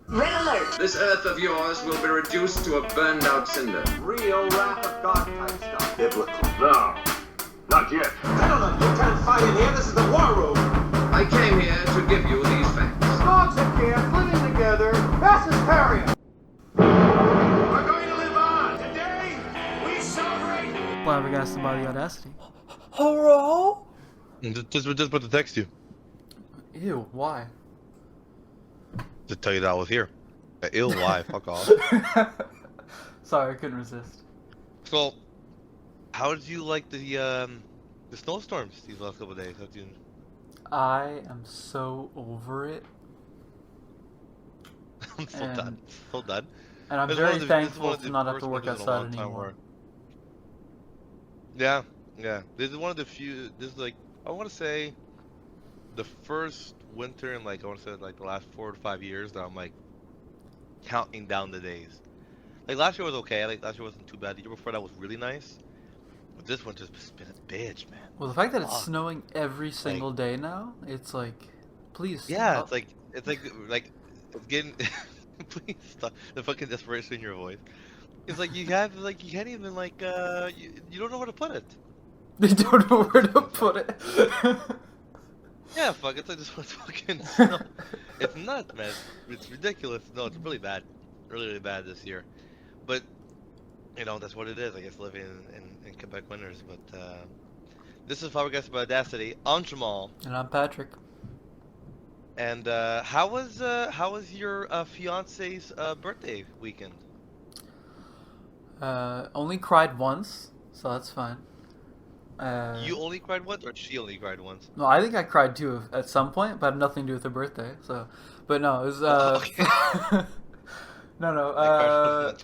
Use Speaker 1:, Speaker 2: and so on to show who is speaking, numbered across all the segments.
Speaker 1: Red alert!
Speaker 2: This Earth of yours will be reduced to a burned-out cinder.
Speaker 3: Real wrath of God type stuff. Biblical.
Speaker 4: No, not yet.
Speaker 3: Gentlemen, you can't fight in here. This is the war room.
Speaker 2: I came here to give you these facts.
Speaker 3: Dogs and camp living together. Mass hysteria.
Speaker 4: We're going to live on. Today, we celebrate.
Speaker 5: Flabbergasted by the Audacity.
Speaker 6: Hello?
Speaker 7: Just about to text you
Speaker 5: Ew, why?
Speaker 7: to tell you that I was here. Ill why? Fuck off.
Speaker 5: Sorry, I couldn't resist.
Speaker 7: So, how did you like the snowstorms these last couple of days? How'd you...
Speaker 5: I am so over it.
Speaker 7: I'm so done. So done.
Speaker 5: And I'm
Speaker 7: This is
Speaker 5: very
Speaker 7: one of the-
Speaker 5: thankful
Speaker 7: this is
Speaker 5: to
Speaker 7: one
Speaker 5: not
Speaker 7: of
Speaker 5: have
Speaker 7: the
Speaker 5: to work
Speaker 7: first winters in a
Speaker 5: outside
Speaker 7: long time
Speaker 5: anymore.
Speaker 7: where- Yeah. This is one of the few. This is like, I want to say, the first winter in like, I want to say like the last 4 to 5 years that I'm like counting down the days. Like last year was okay. Like last year wasn't too bad. The year before that was really nice. But this winter's just been a bitch, man.
Speaker 5: Well, the fact that it's
Speaker 7: Fuck.
Speaker 5: snowing every single day now, it's like, please
Speaker 7: Yeah,
Speaker 5: stop.
Speaker 7: it's like it's getting. Please stop the fucking desperation in your voice. It's like you can't even like you don't know where to put it.
Speaker 5: They don't know where to put it.
Speaker 7: Yeah, fuck, it's like this one's fucking snow. It's nuts, man. It's ridiculous. No, it's really bad. Really bad this year. But, you know, that's what it is, I guess, living in Quebec winters. But, this is Flabbergasted by Audacity. I'm Jamal.
Speaker 5: And I'm Patrick.
Speaker 7: And, how was your fiance's birthday weekend?
Speaker 5: Only cried once, so that's fine.
Speaker 7: You only cried once, or she only cried once?
Speaker 5: No, I think I cried too at some point, but had nothing to do with her birthday. So, but no, it was
Speaker 7: Okay.
Speaker 5: no.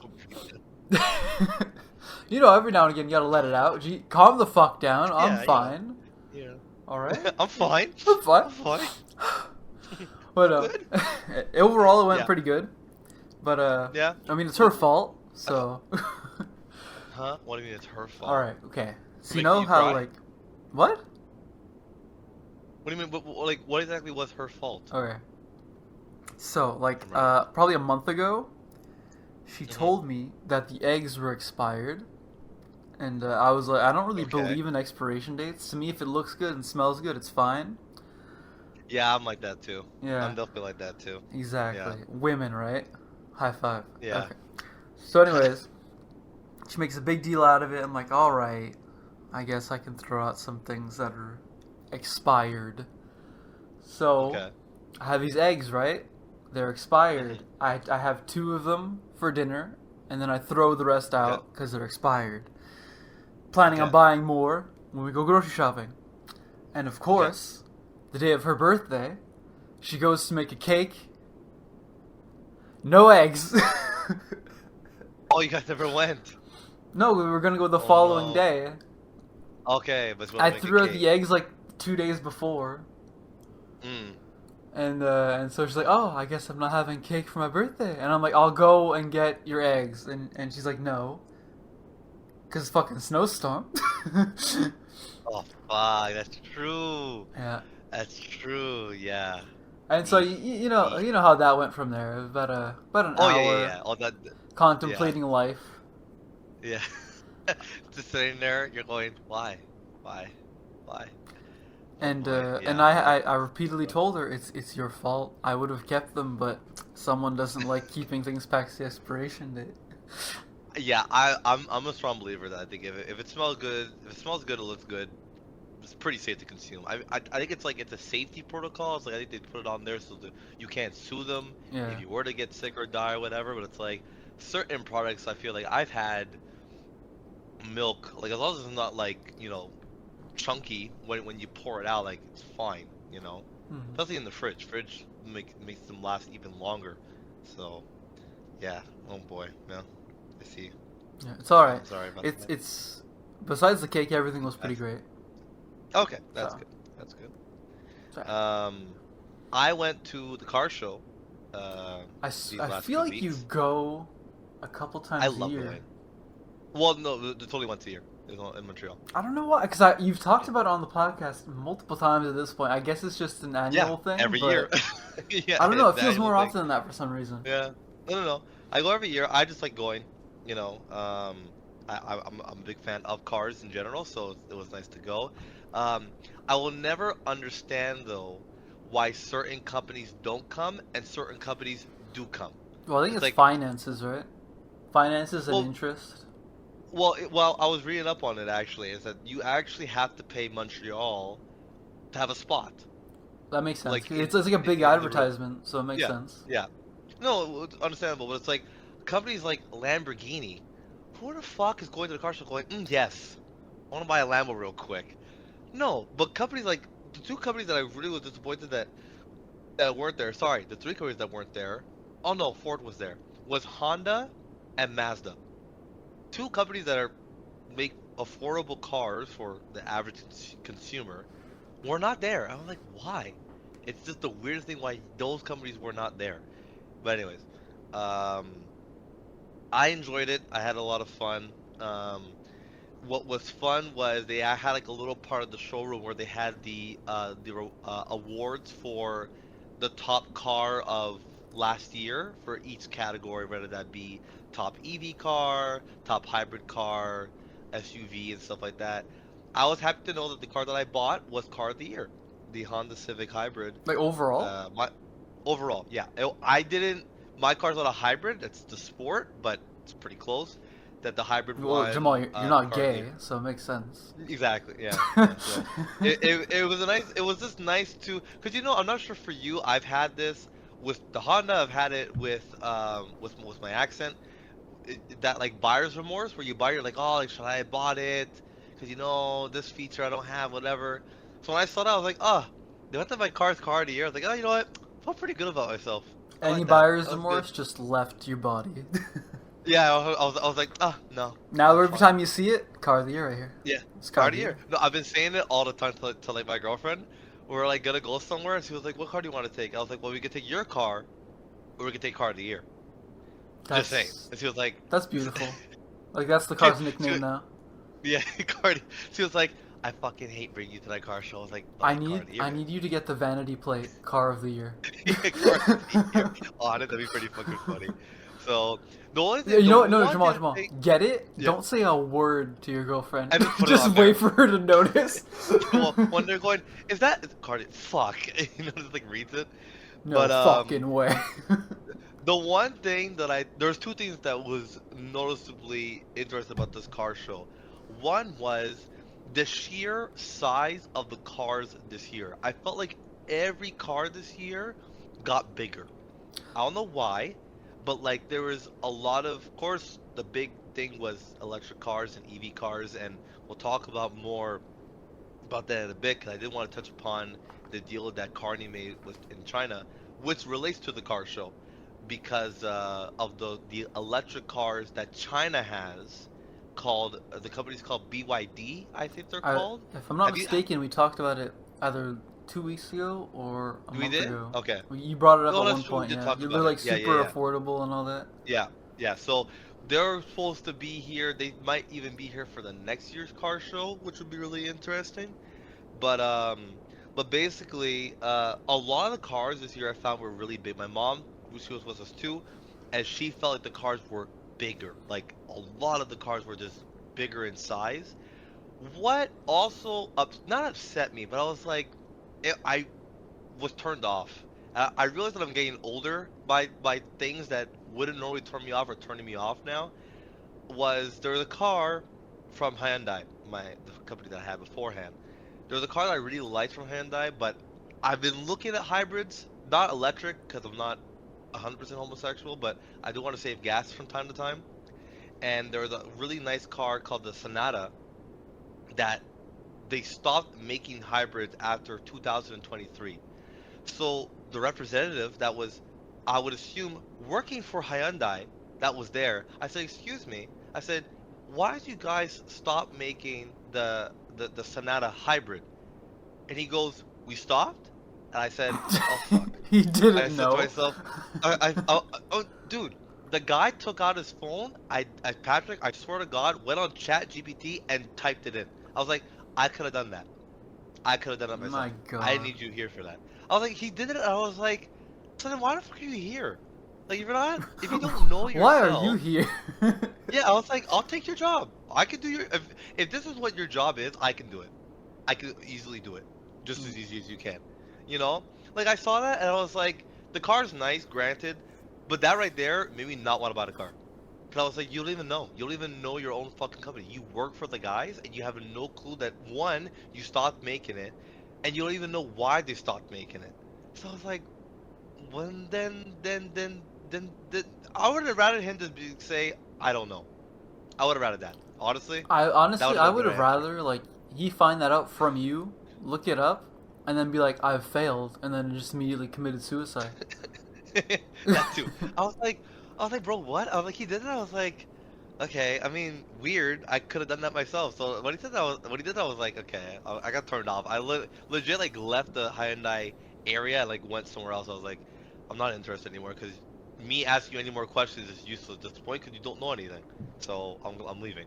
Speaker 5: You know, every now and again you gotta let it out. Gee, calm the fuck down. I'm
Speaker 7: Yeah,
Speaker 5: fine.
Speaker 7: Yeah.
Speaker 5: All right.
Speaker 7: I'm fine.
Speaker 5: I'm fine.
Speaker 7: I'm fine.
Speaker 5: But
Speaker 7: Good.
Speaker 5: overall it went
Speaker 7: Yeah.
Speaker 5: pretty good. But
Speaker 7: Yeah.
Speaker 5: I mean it's her fault. So.
Speaker 7: Huh? What do you mean it's her fault?
Speaker 5: All right. Okay. So you
Speaker 7: Making
Speaker 5: know
Speaker 7: you
Speaker 5: how
Speaker 7: cry?
Speaker 5: like, what?
Speaker 7: What do you mean? What exactly was her fault?
Speaker 5: Okay. So, like,
Speaker 7: Right.
Speaker 5: probably a month ago, she
Speaker 7: Mhm.
Speaker 5: told me that the eggs were expired. And I was like, I don't really
Speaker 7: Okay.
Speaker 5: believe in expiration dates. To me, if it looks good and smells good, it's fine.
Speaker 7: Yeah, I'm like that too.
Speaker 5: Yeah.
Speaker 7: I'm definitely like that too.
Speaker 5: Exactly. Women, right? High five.
Speaker 7: Yeah.
Speaker 5: Okay. So, anyways, she makes a big deal out of it. I'm like, alright, I guess I can throw out some things that are expired. So,
Speaker 7: Okay.
Speaker 5: I have these eggs, right? They're expired. I have 2 of them for dinner, and then I throw the rest out because they're expired. Planning on
Speaker 7: Okay.
Speaker 5: buying more when we go grocery shopping. And of course, the day of her birthday, she goes to make a cake. No eggs.
Speaker 7: Oh, you guys never went.
Speaker 5: No, we were gonna go the
Speaker 7: Oh,
Speaker 5: following
Speaker 7: no.
Speaker 5: day.
Speaker 7: Okay, but
Speaker 5: I threw her the eggs like 2 days before.
Speaker 7: Mm.
Speaker 5: And so she's like, oh, I guess I'm not having cake for my birthday. And I'm like, I'll go and get your eggs. And she's like, no. Because it's fucking snowstorm.
Speaker 7: Oh, fuck, that's true.
Speaker 5: Yeah.
Speaker 7: That's true. Yeah.
Speaker 5: And so, you know how that went from there. It was about an
Speaker 7: Oh
Speaker 5: hour
Speaker 7: yeah. Oh that.
Speaker 5: contemplating life.
Speaker 7: Yeah. Just sitting there, you're going, why?
Speaker 5: And
Speaker 7: boy,
Speaker 5: and
Speaker 7: yeah.
Speaker 5: I repeatedly told her it's your fault. I would have kept them, but someone doesn't like keeping things past the expiration date.
Speaker 7: Yeah, I'm a strong believer that I think if it smells good, it looks good, it's pretty safe to consume. I think it's a safety protocol. It's like I think they put it on there so that you can't sue them
Speaker 5: Yeah.
Speaker 7: if you were to get sick or die or whatever. But it's like certain products, I feel like I've had milk, like as long as it's not like, you know, chunky when you pour it out, like it's fine, you know.
Speaker 5: Mhm.
Speaker 7: Especially in the fridge. Fridge makes them last even longer. So yeah, oh boy, yeah. I see.
Speaker 5: Yeah, it's all right.
Speaker 7: Sorry about that.
Speaker 5: It's besides the cake, everything was pretty great.
Speaker 7: Okay, that's
Speaker 5: So.
Speaker 7: good. That's good.
Speaker 5: Sorry.
Speaker 7: I went to the car show.
Speaker 5: I
Speaker 7: these last
Speaker 5: feel
Speaker 7: 2
Speaker 5: like you
Speaker 7: weeks.
Speaker 5: go a couple times
Speaker 7: I
Speaker 5: a
Speaker 7: love
Speaker 5: year.
Speaker 7: going. Well, no, there's only once a year. in Montreal.
Speaker 5: I don't know why, because you've talked about it on the podcast multiple times at this point. I guess it's just an annual thing.
Speaker 7: Every
Speaker 5: but
Speaker 7: year. Yeah,
Speaker 5: I don't know. It
Speaker 7: it's
Speaker 5: feels
Speaker 7: an
Speaker 5: more
Speaker 7: annual
Speaker 5: often than that for some reason.
Speaker 7: thing. Yeah. No. I go every year. I just like going. I'm a big fan of cars in general, so it was nice to go. I will never understand though why certain companies don't come and certain companies do come.
Speaker 5: Well, I think it's
Speaker 7: like
Speaker 5: finances, right? Finances and
Speaker 7: Well,
Speaker 5: interest.
Speaker 7: well, I was reading up on it actually. Is that you actually have to pay Montreal to have a spot.
Speaker 5: That makes sense.
Speaker 7: Like,
Speaker 5: It's like a big
Speaker 7: in the room.
Speaker 5: advertisement, so it makes
Speaker 7: Yeah,
Speaker 5: sense.
Speaker 7: yeah. No, it's understandable, but it's like companies like Lamborghini. Who the fuck is going to the car show going, yes, I want to buy a Lambo real quick? No, but companies like the two companies that I really was disappointed that weren't there. Sorry, the three companies that weren't there. Oh no, Ford was there. Was Honda and Mazda. Two companies that make affordable cars for the average consumer were not there. I was like, why? It's just the weirdest thing why those companies were not there. But anyways, I enjoyed it. I had a lot of fun. What was fun was they had like a little part of the showroom where they had the awards for the top car of last year for each category, whether that be top EV car, top hybrid car, SUV, and stuff like that. I was happy to know that the car that I bought was car of the year, the Honda Civic Hybrid.
Speaker 5: Like overall?
Speaker 7: Overall, yeah. I didn't. My car's not a hybrid. It's the Sport, but it's pretty close. That the hybrid
Speaker 5: Well,
Speaker 7: one.
Speaker 5: Jamal, you're not
Speaker 7: car of the
Speaker 5: gay,
Speaker 7: year.
Speaker 5: so it makes sense.
Speaker 7: Exactly. Yeah. So it was a nice. It was just nice to, because I'm not sure for you. I've had this with the Honda. I've had it with my accent. That like buyer's remorse, where you buy, you're like, oh, like, should I have bought it? Because this feature I don't have, whatever. So when I saw that, I was like, oh, they went to my car's car of the year. I was like, oh, you know what? I felt pretty good about myself. I
Speaker 5: Any
Speaker 7: like that.
Speaker 5: buyer's
Speaker 7: That was
Speaker 5: remorse
Speaker 7: good.
Speaker 5: just left your body.
Speaker 7: Yeah, I was like, oh, no.
Speaker 5: Now every
Speaker 7: Fine.
Speaker 5: time you see it, car of the year right here.
Speaker 7: Yeah,
Speaker 5: It's
Speaker 7: car of the year. No, I've been saying it all the time to like my girlfriend. We're like gonna go somewhere, and she was like, "What car do you want to take?" I was like, "Well, we could take your car, or we could take car of the year." Just saying. And she was like,
Speaker 5: That's beautiful. Like that's the car's nickname
Speaker 7: she-
Speaker 5: now.
Speaker 7: "Yeah, car." She was like, "I fucking hate bringing you to that car show." I was like,
Speaker 5: I
Speaker 7: "Car of the
Speaker 5: need
Speaker 7: year."
Speaker 5: you to get the vanity plate car of the year.
Speaker 7: Yeah, car of the year. Oh, that'd be pretty fucking funny. So the only
Speaker 5: Yeah,
Speaker 7: thing,
Speaker 5: you know what? No,
Speaker 7: one
Speaker 5: Jamal.
Speaker 7: thing-
Speaker 5: Get it?
Speaker 7: Yeah.
Speaker 5: Don't say a word to your girlfriend.
Speaker 7: And just put it
Speaker 5: Just
Speaker 7: on
Speaker 5: wait
Speaker 7: there.
Speaker 5: for her to notice.
Speaker 7: Well, when they're going, is that Cardi? Fuck, just like reads it.
Speaker 5: No
Speaker 7: But,
Speaker 5: fucking way.
Speaker 7: The one thing that there's two things that was noticeably interesting about this car show. One was the sheer size of the cars this year. I felt like every car this year got bigger. I don't know why, but like there was a lot of course, the big thing was electric cars and EV cars, and we'll talk about more about that in a bit, because I did want to touch upon the deal that Carney made in China, which relates to the car show, because of the electric cars that China has, called the company's called BYD, I think they're called.
Speaker 5: If I'm not
Speaker 7: Have you-
Speaker 5: mistaken, we talked about it either 2 weeks ago or a
Speaker 7: We
Speaker 5: month
Speaker 7: did?
Speaker 5: ago.
Speaker 7: Okay.
Speaker 5: You brought it up
Speaker 7: No,
Speaker 5: at
Speaker 7: that's
Speaker 5: one
Speaker 7: true, we
Speaker 5: point.
Speaker 7: did
Speaker 5: Yeah,
Speaker 7: talk
Speaker 5: they're
Speaker 7: about
Speaker 5: like
Speaker 7: it. Yeah,
Speaker 5: super
Speaker 7: yeah.
Speaker 5: affordable and all that.
Speaker 7: Yeah. So they're supposed to be here. They might even be here for the next year's car show, which would be really interesting. But basically, a lot of the cars this year I found were really big. My mom, she was with us too, and she felt like the cars were bigger. Like a lot of the cars were just bigger in size. What also not upset me, but I was like, I was turned off. I realized that I'm getting older by things that wouldn't normally turn me off or turning me off now. There was a car from Hyundai, the company that I had beforehand. There was a car that I really liked from Hyundai, but I've been looking at hybrids, not electric, because I'm not 100% homosexual, but I do want to save gas from time to time. And there was a really nice car called the Sonata that they stopped making hybrids after 2023. So the representative that was, I would assume, working for Hyundai, that was there, I said, excuse me, I said, why did you guys stop making the Sonata hybrid? And he goes, we stopped? And I said, oh fuck.
Speaker 5: He
Speaker 7: I
Speaker 5: didn't
Speaker 7: said
Speaker 5: know.
Speaker 7: to myself, oh, dude, The guy took out his phone. Patrick, I swear to God, went on Chat GPT and typed it in. I was like, I could have done that. I could have done it myself.
Speaker 5: My God.
Speaker 7: I need you here for that. I was like, he did it. And I was like, so then why the fuck are you here? Like, if you don't know yourself.
Speaker 5: Why are you here?
Speaker 7: Yeah, I was like, I'll take your job. I can do if this is what your job is, I can do it. I could easily do it, just as easy as you can. You know, like I saw that and I was like, the car's nice, granted, but that right there made me not want to buy the car. Cause I was like, you don't even know. You don't even know your own fucking company. You work for the guys and you have no clue that one, you stopped making it, and you don't even know why they stopped making it. So I was like, when then I would have rather him to say, I don't know. I would have rather that. Honestly.
Speaker 5: I would have rather like he find that out from you, look it up, and then be like, I've failed, and then just immediately committed suicide.
Speaker 7: That too. I was like, bro, what? I was like, he did it. I was like, okay. I mean, weird. I could have done that myself. So when he did that, I was like, okay. I got turned off. I legit like left the Hyundai area and like went somewhere else. I was like, I'm not interested anymore because me asking you any more questions is useless at this point because you don't know anything. So I'm leaving.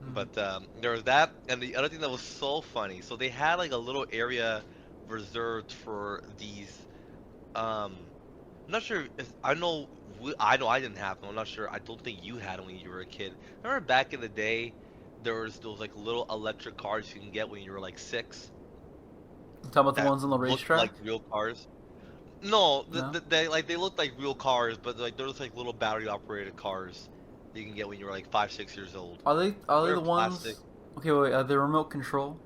Speaker 7: But there was that, and the other thing that was so funny. So they had like a little area reserved for these. I'm not sure. I know I didn't have them. I'm not sure. I don't think you had them when you were a kid. Remember back in the day, there was those like little electric cars you can get when you were like 6.
Speaker 5: You talking about the ones on the
Speaker 7: looked
Speaker 5: racetrack?
Speaker 7: like real cars. No, they looked like real cars, but like there was like little battery operated cars that you can get when you were like 5, 6 years old.
Speaker 5: Are they the ones?
Speaker 7: Plastic.
Speaker 5: Okay, wait. Are they remote control?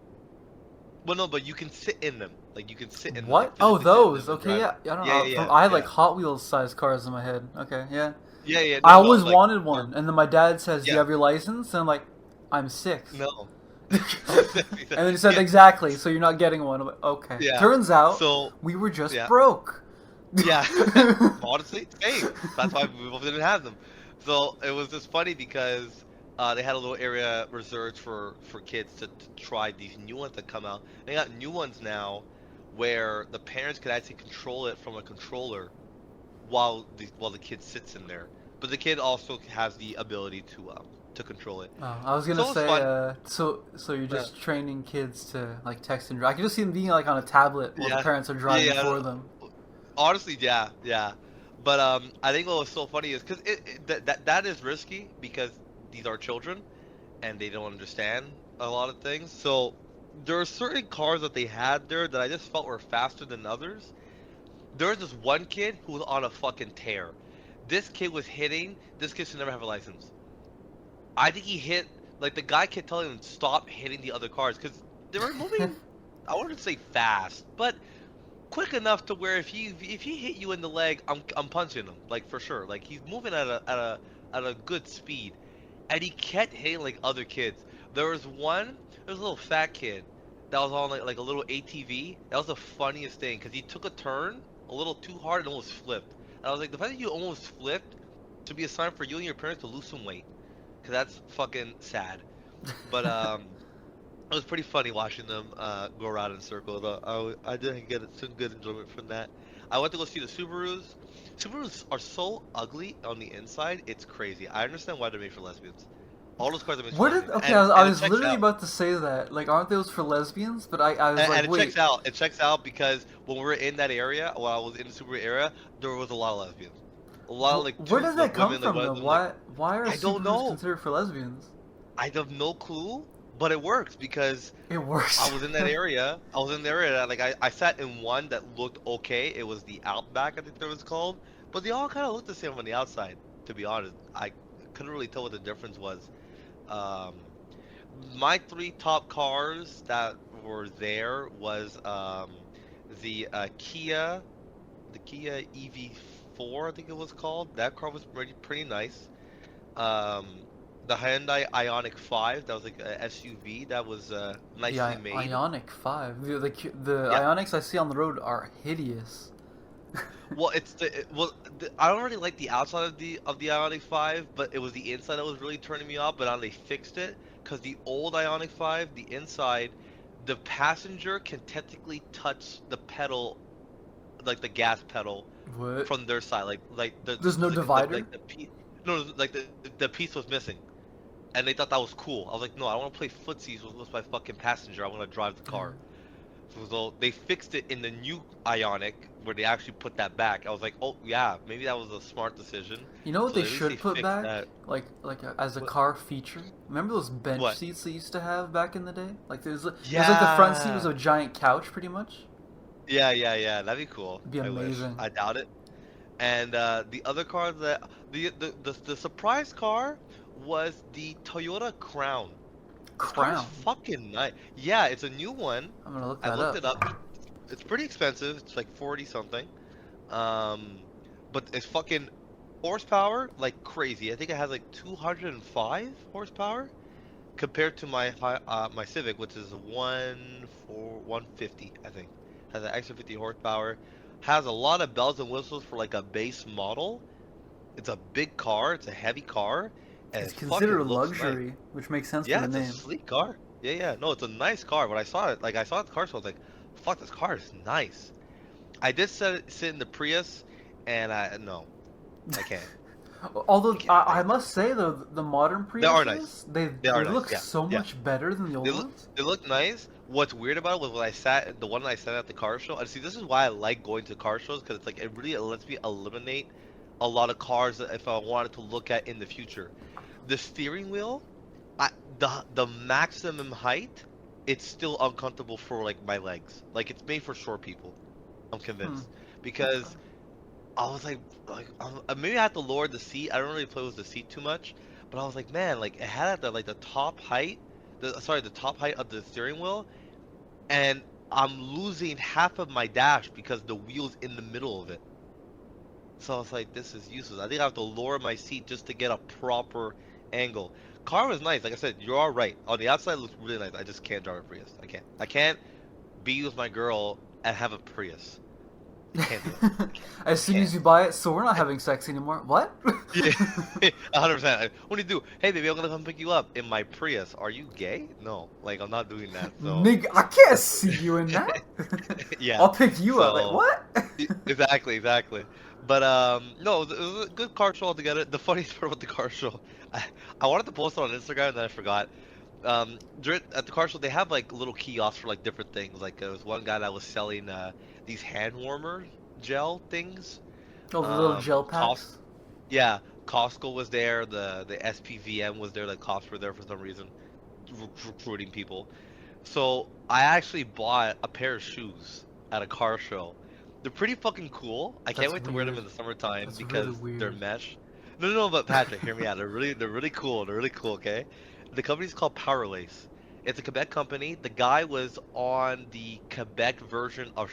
Speaker 7: Well, no, but you can sit in them. Like you can sit in.
Speaker 5: What?
Speaker 7: Them,
Speaker 5: Oh, those.
Speaker 7: and
Speaker 5: Okay, yeah.
Speaker 7: drive.
Speaker 5: I don't know.
Speaker 7: Yeah.
Speaker 5: I had like Hot Wheels sized cars in my head. Okay, yeah.
Speaker 7: Yeah.
Speaker 5: I always wanted one, and then my dad says, "Do you have your license?" And I'm like, "I'm 6."
Speaker 7: No.
Speaker 5: And then he said, "Exactly. So you're not getting one." I'm like, okay.
Speaker 7: Yeah.
Speaker 5: Turns out,
Speaker 7: So
Speaker 5: we were just broke.
Speaker 7: yeah. Honestly, same. That's why we both didn't have them. So it was just funny because they had a little area reserved for kids to try these new ones that come out. They got new ones now where the parents could actually control it from a controller while the kid sits in there. But the kid also has the ability to control it.
Speaker 5: Oh, I was gonna say, so you're just training kids to like text and drive. I can just see them being like on a tablet while the parents are driving for them.
Speaker 7: Honestly, yeah. But I think what was so funny is because that is risky because these are children and they don't understand a lot of things. So there are certain cars that they had there that I just felt were faster than others. There was this one kid who was on a fucking tear. This kid should never have a license. I think he hit, like the guy kept telling him stop hitting the other cars because they were moving. I wouldn't say fast, but quick enough to where if he hit you in the leg, I'm punching him, like for sure. Like he's moving at a good speed, and he kept hitting like other kids. There was a little fat kid that was on like a little ATV. That was the funniest thing because he took a turn a little too hard and almost flipped. And I was like, the fact that you almost flipped should be a sign for you and your parents to lose some weight, because that's fucking sad. But it was pretty funny watching them go around in circles. I didn't get some good enjoyment from that. I went to go see the Subarus. Subarus are so ugly on the inside, it's crazy. I understand why they're made for lesbians. All those cars are made for lesbians.
Speaker 5: Okay, I was literally about to say that. Like, aren't those for lesbians? But I was like,
Speaker 7: and it
Speaker 5: wait.
Speaker 7: checks out. It checks out because when we were in that area, while I was in the Subaru area, there was a lot of lesbians. A lot of like.
Speaker 5: Where does that come
Speaker 7: women,
Speaker 5: from?
Speaker 7: like,
Speaker 5: Though? Why are
Speaker 7: I don't
Speaker 5: Subarus
Speaker 7: know.
Speaker 5: considered for lesbians?
Speaker 7: I have no clue, but it works because
Speaker 5: it works.
Speaker 7: I was in that area. Like I sat in one that looked okay. It was the Outback, I think that was called. But they all kind of looked the same on the outside. To be honest, I couldn't really tell what the difference was. My 3 top cars that were there was the Kia EV4, I think it was called. That car was pretty nice. The Hyundai Ioniq 5, that was like a SUV. That was nicely made.
Speaker 5: Ioniq 5. The Ioniqs I see on the road are hideous.
Speaker 7: Well, I don't really like the outside of the Ioniq 5, but it was the inside that was really turning me off. But now they fixed it because the old Ioniq 5, the inside, the passenger can technically touch the pedal, like the gas pedal,
Speaker 5: What?
Speaker 7: from their side. There's
Speaker 5: no divider?
Speaker 7: No, like the piece was missing, and they thought that was cool. I was like, no, I don't want to play footsies with my fucking passenger. I want to drive the car. So they fixed it in the new Ionic where they actually put that back. I was like, oh yeah, maybe that was a smart decision.
Speaker 5: You know what
Speaker 7: So
Speaker 5: they
Speaker 7: at least
Speaker 5: should put
Speaker 7: fixed
Speaker 5: back?
Speaker 7: that.
Speaker 5: As a
Speaker 7: What?
Speaker 5: car feature. Remember those bench
Speaker 7: What?
Speaker 5: seats they used to have back in the day? Like there's like the front seat was a giant couch, pretty much.
Speaker 7: Yeah. That'd be cool.
Speaker 5: It'd be
Speaker 7: I wish.
Speaker 5: amazing.
Speaker 7: I doubt it. And the other car that the surprise car was the Toyota Crown. This car is
Speaker 5: Crown.
Speaker 7: fucking nice. Yeah, it's a new one.
Speaker 5: I'm gonna look
Speaker 7: I
Speaker 5: that
Speaker 7: looked
Speaker 5: up.
Speaker 7: it up. It's pretty expensive. It's like 40 something. But it's fucking horsepower like crazy. I think it has like 205 horsepower compared to my Civic, which is 150, I think. Has an extra 50 horsepower. Has a lot of bells and whistles for like a base model. It's a big car. It's a heavy car. And
Speaker 5: It's
Speaker 7: it fucking
Speaker 5: considered a
Speaker 7: looks nice.
Speaker 5: luxury, which makes sense
Speaker 7: Yeah,
Speaker 5: for
Speaker 7: it's
Speaker 5: the
Speaker 7: a
Speaker 5: name.
Speaker 7: sleek car. Yeah. No, it's a nice car. When I saw it, I saw the car show, I was like, fuck, this car is nice. I did sit in the Prius, and no, I can't.
Speaker 5: Although
Speaker 7: can't
Speaker 5: I must say though, the modern Priuses,
Speaker 7: They are nice.
Speaker 5: They
Speaker 7: are nice,
Speaker 5: look
Speaker 7: yeah,
Speaker 5: so
Speaker 7: yeah.
Speaker 5: much better than the old ones.
Speaker 7: They look nice. What's weird about it was when the one I sat at the car show, and see, this is why I like going to car shows, because it's like, it really lets me eliminate a lot of cars that if I wanted to look at in the future. The steering wheel, the maximum height, it's still uncomfortable for like my legs. Like it's made for short people. I'm convinced because I was like maybe I have to lower the seat. I don't really play with the seat too much, but I was like, man, like it had the top height, the top height of the steering wheel, and I'm losing half of my dash because the wheel's in the middle of it. So I was like, this is useless. I think I have to lower my seat just to get a proper angle. Car was nice. Like I said, you are right. On the outside, it looks really nice. I just can't drive a Prius. I can't be with my girl and have a Prius. I can't do it.
Speaker 5: As soon as you buy it, so we're not having sex anymore. What?
Speaker 7: Yeah, 100%. What do you do? Hey, baby, I'm gonna come pick you up in my Prius. Are you gay? No, like I'm not doing that. So.
Speaker 5: Nigga, I can't see you in that.
Speaker 7: Yeah.
Speaker 5: I'll pick you up. Like what?
Speaker 7: Exactly. But no, it was a good car show altogether. The funniest part about the car show, I wanted to post it on Instagram and then I forgot. At the car show, they have like little kiosks for like different things. Like there was one guy that was selling these hand warmer gel things.
Speaker 5: Oh, the little gel packs.
Speaker 7: Yeah, Costco was there. The SPVM was there. The cops were there for some reason, recruiting people. So I actually bought a pair of shoes at a car show. They're pretty fucking cool. I can't wait to wear them in the summertime because they're mesh. No, but Patrick, hear me out. They're really cool. They're really cool. Okay, the company's called Powerlace. It's a Quebec company. The guy was on the Quebec version of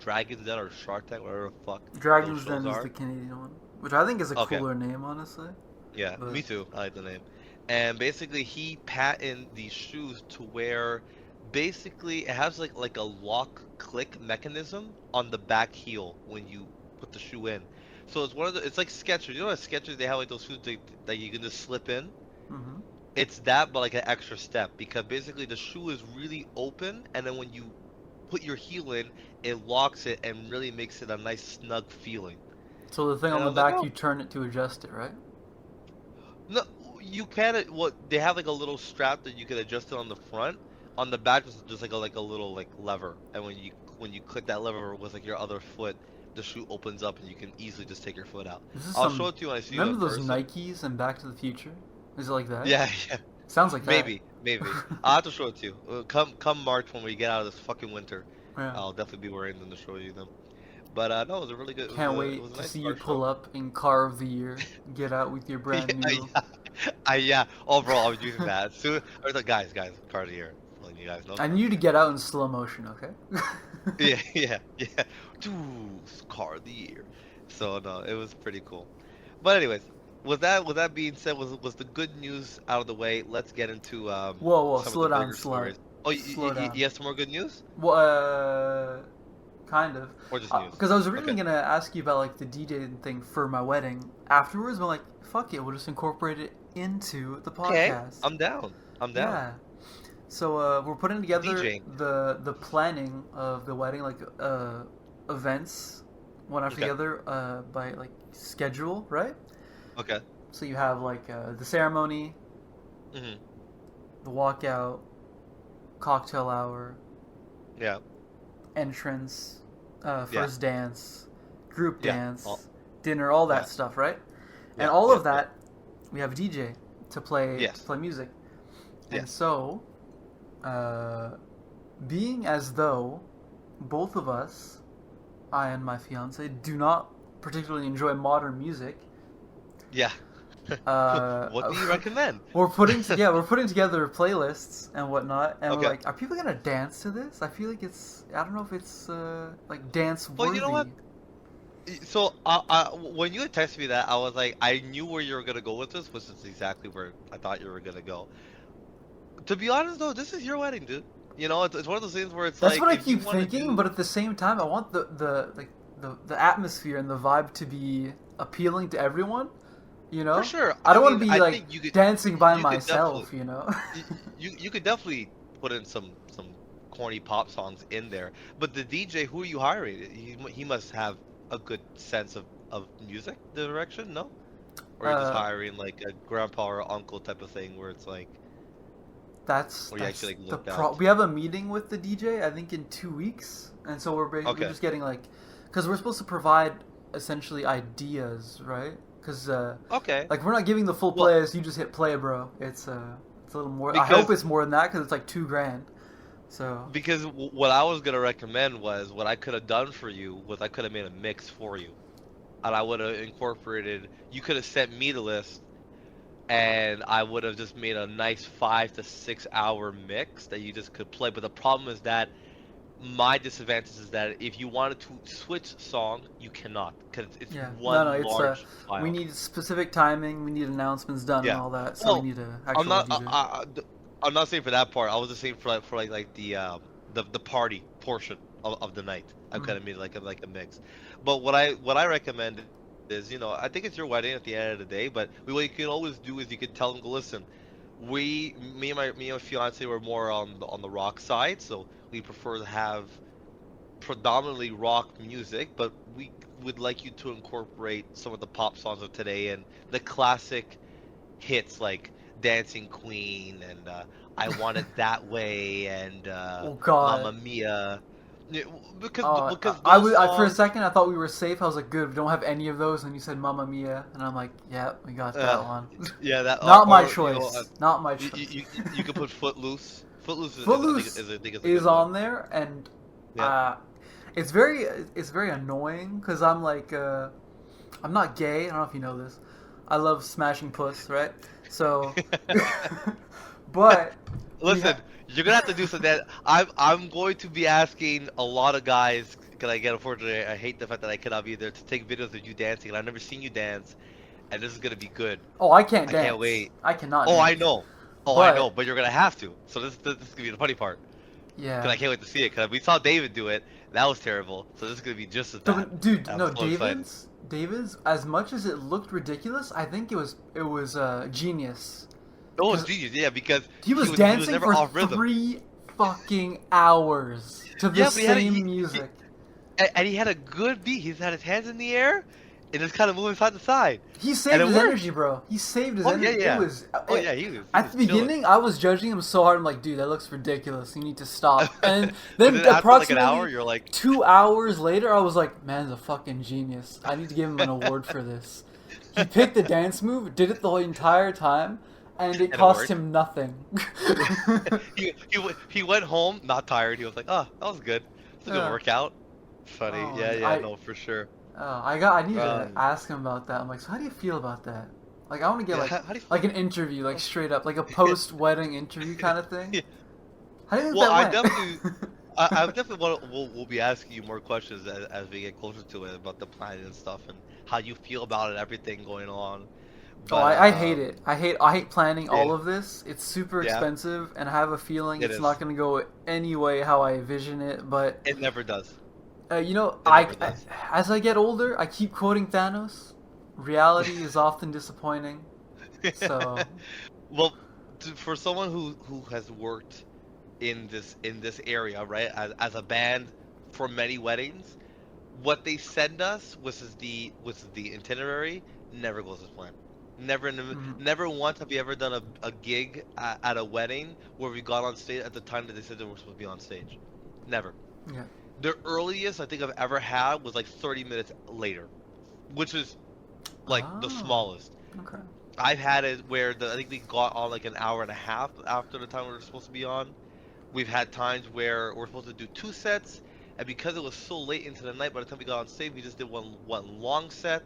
Speaker 7: Dragon's Den or Shark Tank, whatever the fuck.
Speaker 5: Dragon's Den is the Canadian one, which I think is a cooler name, honestly.
Speaker 7: Yeah, me too. I like the name. And basically, he patented these shoes to where, basically, it has like a lock click mechanism on the back heel when you put the shoe in. So it's it's like Skechers. You know, at Skechers they have like those shoes that you can just slip in.
Speaker 5: Mm-hmm.
Speaker 7: It's that, but like an extra step, because basically the shoe is really open, and then when you put your heel in, it locks it and really makes it a nice snug feeling.
Speaker 5: So the thing on the back, you turn it to adjust it, right?
Speaker 7: No, you can't. They have like a little strap that you can adjust it on the front. On the back, it's just like a little lever, and when you click that lever with like your other foot, the shoe opens up and you can easily just take your foot out. I'll show it to you when I see you in
Speaker 5: Remember those
Speaker 7: person.
Speaker 5: Nikes in Back to the Future? Is it like that?
Speaker 7: Yeah.
Speaker 5: Sounds like that.
Speaker 7: Maybe. I'll have to show it to you. Come March when we get out of this fucking winter.
Speaker 5: Yeah.
Speaker 7: I'll definitely be wearing them to show you them. But no, it was a really good.
Speaker 5: Can't wait to see you pull up in Car of the Year. Get out with your brand new.
Speaker 7: Yeah. Oh, bro, I was using that. Soon, or the guys, Car of the Year. Letting you guys know.
Speaker 5: I need you to get out in slow motion, okay?
Speaker 7: Yeah. Dude, Car of the Year. So no, it was pretty cool. But anyways, with that being said, was the good news out of the way? Let's get into
Speaker 5: whoa,
Speaker 7: some
Speaker 5: slow
Speaker 7: of the
Speaker 5: down,
Speaker 7: bigger
Speaker 5: slow.
Speaker 7: stories. Oh, you have some more good news?
Speaker 5: Well, kind of.
Speaker 7: Or just news?
Speaker 5: Because I was really gonna ask you about like the DJ thing for my wedding afterwards, but like, fuck it, we'll just incorporate it into the podcast.
Speaker 7: Okay, I'm down.
Speaker 5: Yeah. So we're putting together
Speaker 7: DJing.
Speaker 5: the planning of the wedding, like events one after the other by like schedule, right?
Speaker 7: Okay.
Speaker 5: So you have like the ceremony,
Speaker 7: Hmm.
Speaker 5: the walkout, cocktail hour,
Speaker 7: Yeah.
Speaker 5: entrance,
Speaker 7: Yeah.
Speaker 5: first dance, group
Speaker 7: Yeah.
Speaker 5: dance, dinner, all that
Speaker 7: Yeah.
Speaker 5: stuff, right?
Speaker 7: Yeah.
Speaker 5: And all
Speaker 7: Yeah.
Speaker 5: of that, we have a DJ to play
Speaker 7: Yes.
Speaker 5: music. And
Speaker 7: Yes.
Speaker 5: so, being as though both of us, I and my fiance, do not particularly enjoy modern music,
Speaker 7: Yeah.
Speaker 5: uh,
Speaker 7: What do you recommend?
Speaker 5: we're putting together playlists and whatnot, and we're
Speaker 7: Okay.
Speaker 5: like, are people gonna dance to this? I feel like I don't know if it's like dance worthy.
Speaker 7: Well, you know what? So, when you had texted me that, I was like, I knew where you were gonna go with this, which is exactly where I thought you were gonna go. To be honest, though, this is your wedding, dude. You know, it's one of those things where it's
Speaker 5: That's
Speaker 7: like,
Speaker 5: what I
Speaker 7: if you
Speaker 5: keep
Speaker 7: wanna
Speaker 5: thinking,
Speaker 7: do-
Speaker 5: but at the same time, I want the atmosphere and the vibe to be appealing to everyone. You know,
Speaker 7: For sure.
Speaker 5: I don't want to
Speaker 7: mean,
Speaker 5: be
Speaker 7: I
Speaker 5: like
Speaker 7: think you could,
Speaker 5: dancing by
Speaker 7: you could
Speaker 5: myself.
Speaker 7: definitely-
Speaker 5: You know.
Speaker 7: you could definitely put in some corny pop songs in there. But the DJ, who are you hiring? He must have a good sense of music direction, no? Or are you just
Speaker 5: Uh,
Speaker 7: hiring like a grandpa or uncle type of thing where it's like,
Speaker 5: That's,
Speaker 7: Or you
Speaker 5: that's
Speaker 7: actually, like,
Speaker 5: the
Speaker 7: looked out.
Speaker 5: We have a meeting with the DJ, I think, in 2 weeks, and so we're
Speaker 7: Okay.
Speaker 5: just getting like, because we're supposed to provide essentially ideas, right? Because
Speaker 7: okay,
Speaker 5: like we're not giving the full
Speaker 7: Well-
Speaker 5: playlist. You just hit play, bro. It's a little more. I
Speaker 7: Because-
Speaker 5: hope it's more than that because it's like $2,000. So
Speaker 7: because what I was gonna recommend was what I could have done for you was I could have made a mix for you, and I would have incorporated. You could have sent me the list, and I would have just made a nice 5 to 6 hour mix that you just could play. But the problem is that my disadvantage is that if you wanted to switch song, you cannot because it's
Speaker 5: yeah,
Speaker 7: one
Speaker 5: no, it's
Speaker 7: large file.
Speaker 5: we need specific timing. We need announcements done
Speaker 7: Yeah.
Speaker 5: and all that. So
Speaker 7: Well,
Speaker 5: we need a actual
Speaker 7: I'm not.
Speaker 5: DJ.
Speaker 7: I'm not saying for that part. I was just saying for like the party portion of the night. I
Speaker 5: Mm.
Speaker 7: kind of made like a mix. But what I recommend is, I think it's your wedding at the end of the day. But what you can always do is you can tell them, go, listen, me and my fiance were more on the rock side, so we prefer to have predominantly rock music, but we would like you to incorporate some of the pop songs of today and the classic hits like Dancing Queen and I Want It That Way and
Speaker 5: Oh, God.
Speaker 7: Mamma Mia. Yeah, because
Speaker 5: I
Speaker 7: those
Speaker 5: for a
Speaker 7: songs-
Speaker 5: second I thought we were safe. I was like, good, we don't have any of those. And you said Mamma Mia, and I'm like, yeah, we got that one.
Speaker 7: yeah, that
Speaker 5: Not my
Speaker 7: or,
Speaker 5: choice. Not my
Speaker 7: you,
Speaker 5: choice.
Speaker 7: you could put Footloose. Footloose is
Speaker 5: Footloose
Speaker 7: I think it's a
Speaker 5: is
Speaker 7: good one.
Speaker 5: on there, and
Speaker 7: Yeah.
Speaker 5: it's very annoying because I'm like, I'm not gay. I don't know if you know this. I love smashing puss, right? So, but
Speaker 7: Listen, you're gonna have to do some that. I'm going to be asking a lot of guys. Cause unfortunately, I hate the fact that I cannot be there to take videos of you dancing, and I've never seen you dance, and this is gonna be good.
Speaker 5: oh, I can't
Speaker 7: I
Speaker 5: dance.
Speaker 7: can't wait.
Speaker 5: I cannot.
Speaker 7: Oh,
Speaker 5: dance.
Speaker 7: I know. Oh,
Speaker 5: But-
Speaker 7: I know. But you're gonna have to. So this is gonna be the funny part.
Speaker 5: Yeah.
Speaker 7: Cause I can't wait to see it. Cause we saw David do it. That was terrible. So this is gonna be just as bad.
Speaker 5: Dude,
Speaker 7: I'm
Speaker 5: no,
Speaker 7: so excited.
Speaker 5: David's. As much as it looked ridiculous, I think it was genius.
Speaker 7: Oh, it's genius. Yeah, because
Speaker 5: He was
Speaker 7: he
Speaker 5: dancing
Speaker 7: never
Speaker 5: for
Speaker 7: off rhythm.
Speaker 5: 3 fucking hours to the
Speaker 7: Yeah, but he had a-
Speaker 5: same
Speaker 7: he-
Speaker 5: music.
Speaker 7: And he had a good beat. He's had his hands in the air, and just kind of moving side to side.
Speaker 5: He saved
Speaker 7: and it
Speaker 5: his
Speaker 7: worked.
Speaker 5: energy, bro. He saved his
Speaker 7: Oh,
Speaker 5: energy.
Speaker 7: yeah, yeah.
Speaker 5: It was.
Speaker 7: Oh yeah, he was.
Speaker 5: At the
Speaker 7: chilling.
Speaker 5: beginning, I was judging him so hard. I'm like, dude, that looks ridiculous. You need to stop. And
Speaker 7: But
Speaker 5: then
Speaker 7: then after like an
Speaker 5: approximately
Speaker 7: hour, you're like,
Speaker 5: 2 hours later, I was like, man's a fucking genius. I need to give him an award for this. He picked the dance move, did it the whole entire time, and it
Speaker 7: it
Speaker 5: cost
Speaker 7: worked.
Speaker 5: him nothing.
Speaker 7: he went home not tired. He was like, oh, that was good. It's a good
Speaker 5: Yeah.
Speaker 7: workout. Funny.
Speaker 5: Oh,
Speaker 7: Yeah,
Speaker 5: I-
Speaker 7: no, for sure.
Speaker 5: I need to
Speaker 7: Um,
Speaker 5: ask him about that. I'm like, so how do you feel about that? Like, I want to get
Speaker 7: Yeah,
Speaker 5: like
Speaker 7: how do you
Speaker 5: like an interview, like straight up, like a post-wedding interview kind of thing.
Speaker 7: Yeah.
Speaker 5: How do you think
Speaker 7: Well, I
Speaker 5: that went?
Speaker 7: definitely, I definitely we'll be asking you more questions as we get closer to it about the planning and stuff and how you feel about it, everything going on.
Speaker 5: Oh, I hate
Speaker 7: um,
Speaker 5: it. I hate planning all
Speaker 7: yeah.
Speaker 5: of this. It's super
Speaker 7: Yeah.
Speaker 5: expensive, and I have a feeling
Speaker 7: It
Speaker 5: it's
Speaker 7: is.
Speaker 5: not going to go any way how I envision it. But
Speaker 7: It never does.
Speaker 5: you know,
Speaker 7: It never does.
Speaker 5: as I get older, I keep quoting Thanos. Reality is often disappointing. So
Speaker 7: Well, for someone who has worked in this area, right, as a band for many weddings, what they send us, which is the itinerary, never goes as planned. Never once have we ever done a gig at a wedding where we got on stage at the time that they said they were supposed to be on stage. Never.
Speaker 5: Yeah.
Speaker 7: The earliest I think I've ever had was like 30 minutes later, which is like the smallest.
Speaker 5: Okay.
Speaker 7: I've had it where I think they got on like an hour and a half after the time we were supposed to be on. We've had times where we're supposed to do 2 sets, and because it was so late into the night, by the time we got on stage, we just did one long set.